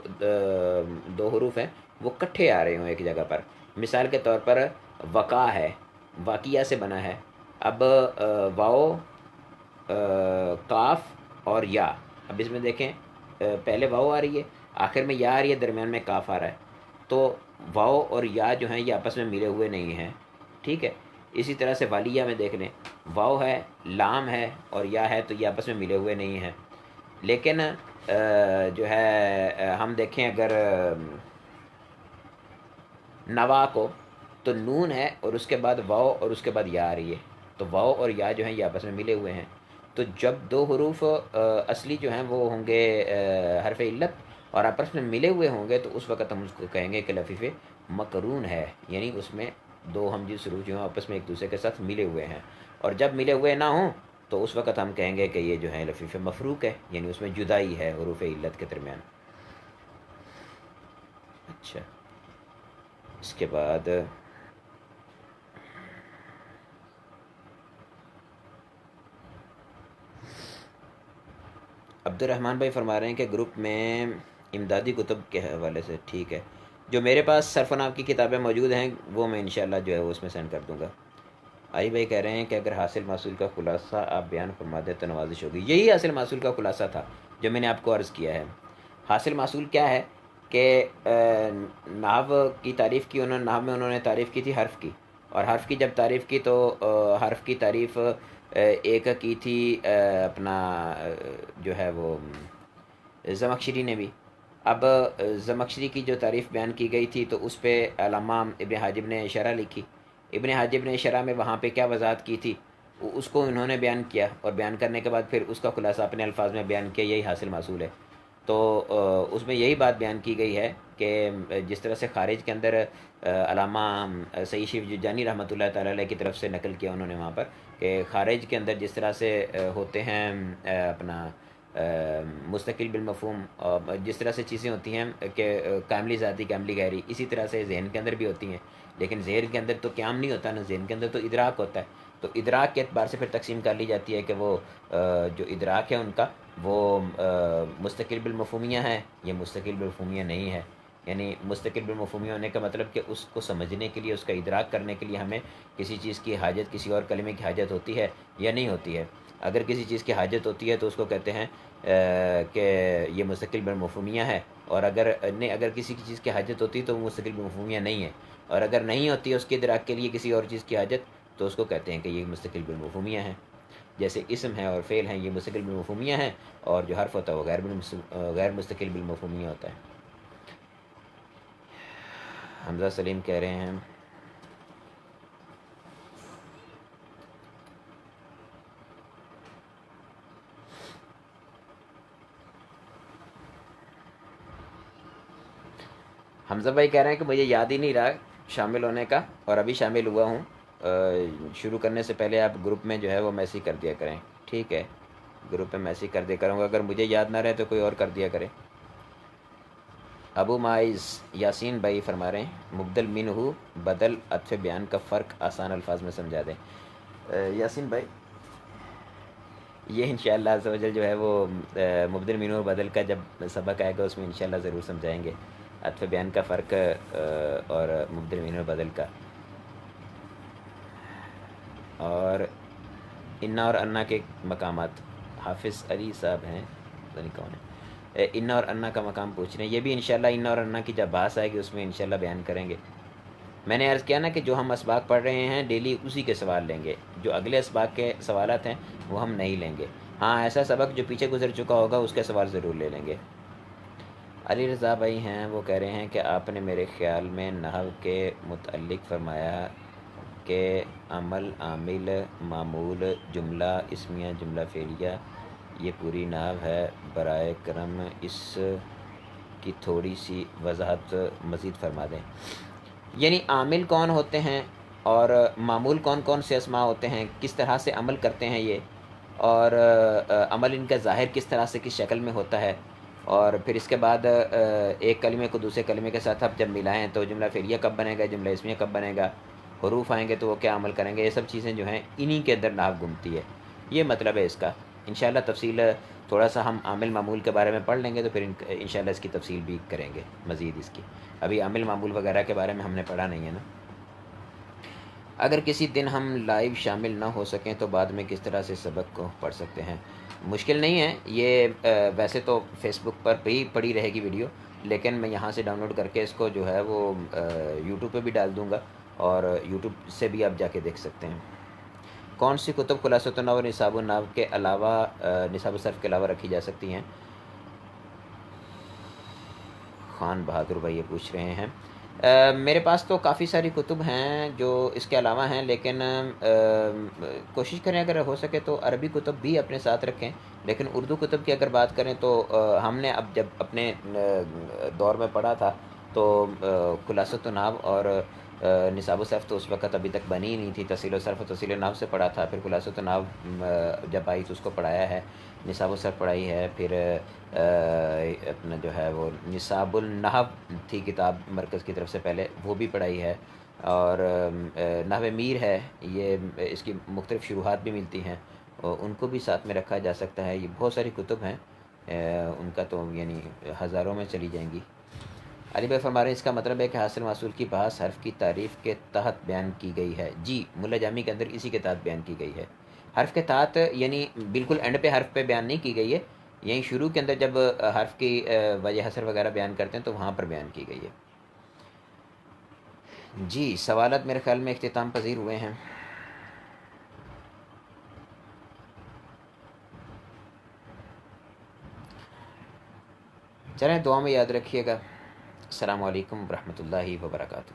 دو حروف ہیں وہ کٹھے آ رہے ہوں ایک جگہ پر. مثال کے طور پر وقع ہے، واقعہ سے بنا ہے. اب واؤ، کاف اور یا، اب اس میں دیکھیں پہلے واؤ آ رہی ہے، آخر میں یا آ رہی ہے، درمیان میں کاف آ رہا ہے. تو واؤ اور یا جو ہیں یہ آپس میں ملے ہوئے نہیں ہیں، ٹھیک ہے. اسی طرح سے والیہ میں دیکھ لیں، واؤ ہے، لام ہے اور یا ہے، تو یہ آپس میں ملے ہوئے نہیں ہیں. لیکن جو ہے ہم دیکھیں اگر نوا کو، تو نون ہے اور اس کے بعد واؤ اور اس کے بعد یا آ رہی ہے، تو واؤ اور یا جو ہیں یہ آپس میں ملے ہوئے ہیں. تو جب دو حروف اصلی جو ہیں وہ ہوں گے حرف علت اور آپس میں ملے ہوئے ہوں گے، تو اس وقت ہم اس کو کہیں گے کہ لفیف مقرون ہے، یعنی اس میں دو ہم جنس حروف جو ہیں آپس میں ایک دوسرے کے ساتھ ملے ہوئے ہیں. اور جب ملے ہوئے نہ ہوں تو اس وقت ہم کہیں گے کہ یہ جو ہے لفیف مفروق ہے، یعنی اس میں جدائی ہے حروف علت کے درمیان. اچھا، اس کے بعد عبد الرحمن بھائی فرما رہے ہیں کہ گروپ میں امدادی کتب کے حوالے سے، ٹھیک ہے، جو میرے پاس صرف و نحو کی کتابیں موجود ہیں وہ میں انشاءاللہ جو ہے وہ اس میں سینڈ کر دوں گا. آئی بھائی کہہ رہے ہیں کہ اگر حاصل محصول کا خلاصہ آپ بیان فرما دیں تو نوازش ہوگی. یہی حاصل محصول کا خلاصہ تھا جو میں نے آپ کو عرض کیا ہے. حاصل محصول کیا ہے کہ نحو کی تعریف کی نحو میں انہوں نے تعریف کی تھی حرف کی، اور حرف کی جب تعریف کی تو حرف کی تعریف ایک کی تھی اپنا جو ہے وہ زمخشری نے بھی. اب زمخشری کی جو تعریف بیان کی گئی تھی تو اس پہ علامہ ابن حاجب نے شرح لکھی. ابن حاجب نے شرح میں وہاں پہ کیا وضاحت کی تھی اس کو انہوں نے بیان کیا، اور بیان کرنے کے بعد پھر اس کا خلاصہ اپنے الفاظ میں بیان کیا، یہی حاصل محصول ہے. تو اس میں یہی بات بیان کی گئی ہے کہ جس طرح سے خارج کے اندر علامہ سید شریف جانی رحمۃ اللہ تعالی علیہ کی طرف سے نقل کیا انہوں نے وہاں پر کہ خارج کے اندر جس طرح سے ہوتے ہیں اپنا مستقل بالمفہوم، جس طرح سے چیزیں ہوتی ہیں کہ کاملی ذاتی کاملی غیری، اسی طرح سے ذہن کے اندر بھی ہوتی ہیں. لیکن ذہن کے اندر تو قیام نہیں ہوتا نا، ذہن کے اندر تو ادراک ہوتا ہے. تو ادراک کے اعتبار سے پھر تقسیم کر لی جاتی ہے کہ وہ جو ادراک ہے ان کا وہ مستقل بالمفہومیہ ہے، یہ مستقل بالمفہومیہ نہیں ہے. یعنی مستقل بالمفہومیہ ہونے کا مطلب کہ اس کو سمجھنے کے لیے، اس کا ادراک کرنے کے لیے ہمیں کسی چیز کی حاجت، کسی اور کلمے کی حاجت ہوتی ہے یا نہیں ہوتی ہے. اگر کسی چیز کی حاجت ہوتی ہے تو اس کو کہتے ہیں کہ یہ مستقل بالمفہومیہ ہے، اور اگر کسی کی چیز کی حاجت ہوتی ہے تو وہ مستقل بالمفہومیہ نہیں ہے، اور اگر نہیں ہوتی ہے اس کے ادراک کے لیے کسی اور چیز کی حاجت تو اس کو کہتے ہیں کہ یہ مستقل بالمفہومیہ ہے. جیسے اسم ہے اور فعل ہیں، یہ مستقل بالمفہومیہ ہیں، اور جو حرف ہوتا ہے وہ غیر مستقل بالمفہومیہ ہوتا ہے. حمزہ سلیم کہہ رہے ہیں حمزہ بھائی کہہ رہے ہیں کہ مجھے یاد ہی نہیں رہا شامل ہونے کا، اور ابھی شامل ہوا ہوں۔ شروع کرنے سے پہلے آپ گروپ میں جو ہے وہ میسیج کر دیا کریں، ٹھیک ہے؟ گروپ پہ میسیج کر دیا کروں گا، اگر مجھے یاد نہ رہے تو کوئی اور کر دیا کرے۔ ابو مائز یاسین بھائی فرما رہے ہیں مبدل من ہو بدل عطف بیان کا فرق آسان الفاظ میں سمجھا دیں۔ یاسین بھائی یہ انشاءاللہ عز و جل جو ہے وہ مبدل من ہو بدل کا جب سبق آئے گا اس میں انشاءاللہ ضرور سمجھائیں گے عطف بیان کا فرق اور مبدل من ہو بدل کا۔ اور انا اور انا کے مقامات حافظ علی صاحب ہیں، پتہ نہیں کون ہے، انا اور انا کا مقام پوچھ رہے ہیں، یہ بھی انشاءاللہ انا اور انا کی جب بحث آئے گی اس میں انشاءاللہ بیان کریں گے۔ میں نے عرض کیا نا کہ جو ہم اسباق پڑھ رہے ہیں ڈیلی اسی کے سوال لیں گے، جو اگلے اسباق کے سوالات ہیں وہ ہم نہیں لیں گے۔ ہاں ایسا سبق جو پیچھے گزر چکا ہوگا اس کے سوال ضرور لے لیں گے۔ علی رضا بھائی ہیں وہ کہہ رہے ہیں کہ آپ نے میرے خیال میں نحو کے متعلق فرمایا کہ عمل، عامل، معمول، جملہ اسمیہ، جملہ فعلیہ یہ پوری نحو ہے، برائے کرم اس کی تھوڑی سی وضاحت مزید فرما دیں۔ یعنی عامل کون ہوتے ہیں اور معمول کون کون سے اسماء ہوتے ہیں، کس طرح سے عمل کرتے ہیں یہ، اور عمل ان کا ظاہر کس طرح سے کس شکل میں ہوتا ہے، اور پھر اس کے بعد ایک کلمے کو دوسرے کلمے کے ساتھ اب جب ملائیں تو جملہ فعلیہ کب بنے گا، جملہ اسمیہ کب بنے گا، حروف آئیں گے تو وہ کیا عمل کریں گے، یہ سب چیزیں جو ہیں انہی کے اندر نحو گھومتی ہے۔ یہ مطلب ہے اس کا۔ انشاءاللہ تفصیل تھوڑا سا ہم عامل معمول کے بارے میں پڑھ لیں گے تو پھر انشاءاللہ اس کی تفصیل بھی کریں گے مزید اس کی۔ ابھی عامل معمول وغیرہ کے بارے میں ہم نے پڑھا نہیں ہے نا۔ اگر کسی دن ہم لائیو شامل نہ ہو سکیں تو بعد میں کس طرح سے سبق کو پڑھ سکتے ہیں؟ مشکل نہیں ہے، یہ ویسے تو فیس بک پر بھی پڑی رہے گی ویڈیو، لیکن میں یہاں سے ڈاؤن لوڈ کر کے اس کو جو ہے وہ یوٹیوب پہ بھی ڈال دوں گا، اور یوٹیوب سے بھی آپ جا کے دیکھ سکتے ہیں۔ کون سی کتب خلاصۃ النحو اور نصاب النحو کے علاوہ نصاب الصرف کے علاوہ رکھی جا سکتی ہیں؟ خان بہادر بھائی یہ پوچھ رہے ہیں۔ میرے پاس تو کافی ساری کتب ہیں جو اس کے علاوہ ہیں، لیکن کوشش کریں اگر ہو سکے تو عربی کتب بھی اپنے ساتھ رکھیں، لیکن اردو کتب کی اگر بات کریں تو ہم نے اب جب اپنے دور میں پڑھا تھا تو خلاصۃ النحو اور نصاب الصرف تو اس وقت ابھی تک بنی ہی نہیں تھی، تحصیل الصرف و تحصیل النحو سے پڑھا تھا، پھر خلاصۃ النحو جب آئی تو اس کو پڑھایا ہے، نصاب الصرف پڑھائی ہے، پھر اپنا جو ہے وہ نصاب النحو تھی کتاب مرکز کی طرف سے پہلے، وہ بھی پڑھائی ہے، اور نحو میر ہے، یہ اس کی مختلف شروحات بھی ملتی ہیں، اور ان کو بھی ساتھ میں رکھا جا سکتا ہے۔ یہ بہت ساری کتب ہیں، ان کا تو یعنی ہزاروں میں چلی جائیں گی۔ علی بھائی فرما رہے ہیں اس کا مطلب ہے کہ حاصل محصول کی بحث حرف کی تعریف کے تحت بیان کی گئی ہے؟ جی، ملا جامی کے اندر اسی کے تحت بیان کی گئی ہے۔ حرف کے تحت یعنی بالکل اینڈ پہ حرف پہ بیان نہیں کی گئی ہے، یہیں شروع کے اندر جب حرف کی وجہ حسر وغیرہ بیان کرتے ہیں تو وہاں پر بیان کی گئی ہے۔ جی، سوالات میرے خیال میں اختتام پذیر ہوئے ہیں۔ چلیں دعا میں یاد رکھیے گا۔ السلام علیکم ورحمۃ اللہ وبرکاتہ۔